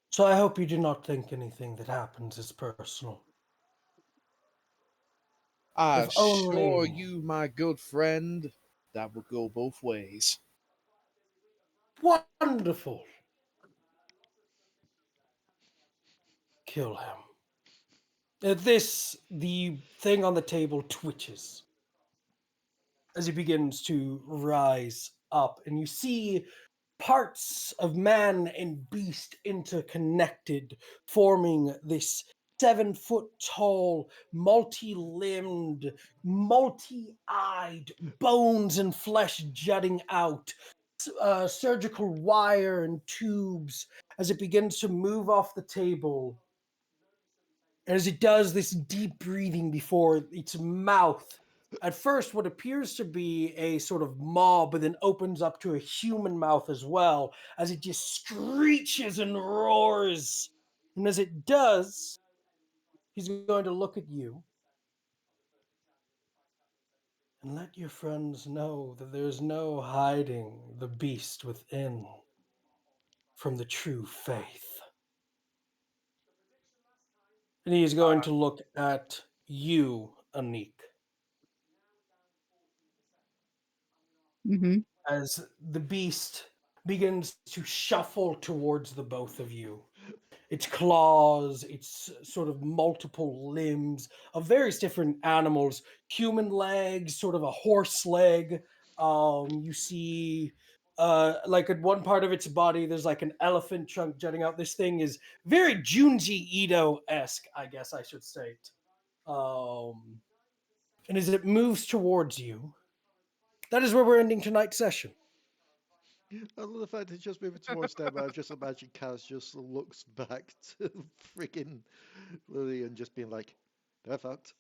S1: So I hope you do not think anything that happens is personal.
S4: I
S1: If
S4: assure
S1: only.
S4: you, my good friend, that would go both ways.
S1: Wonderful. Kill him. At this, the thing on the table twitches as he begins to rise up, and you see parts of man and beast interconnected, forming this 7 foot tall, multi limbed, multi eyed, bones and flesh jutting out, surgical wire and tubes as it begins to move off the table. And as it does this deep breathing before its mouth, at first what appears to be a sort of maw, but then opens up to a human mouth as well, as it just screeches and roars. And as it does, he's going to look at you and let your friends know that there's no hiding the beast within from the true faith. And he is going to look at you, Aniq,
S3: Mm-hmm.
S1: as the beast begins to shuffle towards the both of you. Its claws, its sort of multiple limbs of various different animals, human legs, sort of a horse leg. You see, like at one part of its body, there's like an elephant trunk jutting out. This thing is very Junji Ito esque, I guess I should say. And as it moves towards you, that is where we're ending tonight's session.
S2: I love the fact it's just moving towards them. I just imagine Kaz just looks back to freaking Lillian just being like, they're fucked.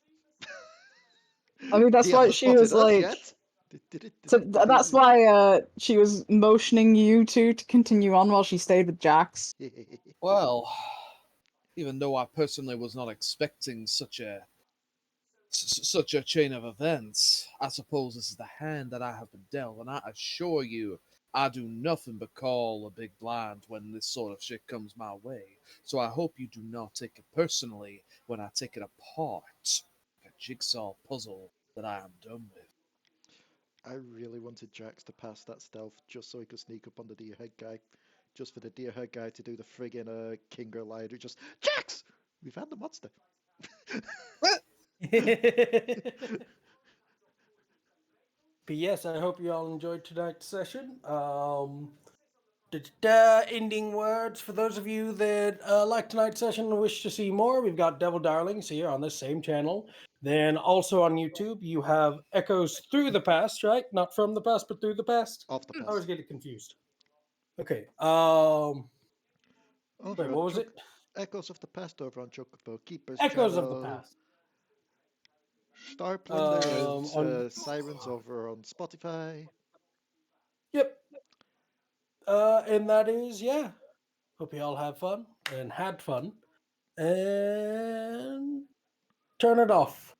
S3: I mean, that's
S2: He
S3: why
S2: hasn't
S3: she was
S2: spotted us
S3: like.
S2: yet.
S3: So that's why she was motioning you two to continue on while she stayed with Jax.
S4: Well, even though I personally was not expecting such a chain of events, I suppose this is the hand that I have been dealt, and I assure you, I do nothing but call a big blind when this sort of shit comes my way. So I hope you do not take it personally when I take it apart like a jigsaw puzzle that I am done with.
S2: I really wanted Jax to pass that stealth just so he could sneak up on the deer head guy. Just for the deer head guy to do the friggin' Kinger line. Just, Jax! We found the monster.
S1: But yes, I hope you all enjoyed tonight's session. Ending words for those of you that like tonight's session and wish to see more. We've got Devil Darlings here on this same channel. Then also on YouTube, you have Echoes Through the Past, right? Not from the past, but through the past.
S2: Off the
S1: I always
S2: past.
S1: get it confused. Okay. Wait,
S2: Over on
S1: what was it?
S2: Echoes of the Past over on Chocobo Keeper's
S1: Echoes of the
S2: channel.
S1: Past.
S2: Star Plunder
S1: On
S2: and Sirens over on Spotify.
S1: Yep. And that is, yeah. Hope you all have fun and had fun. And turn it off.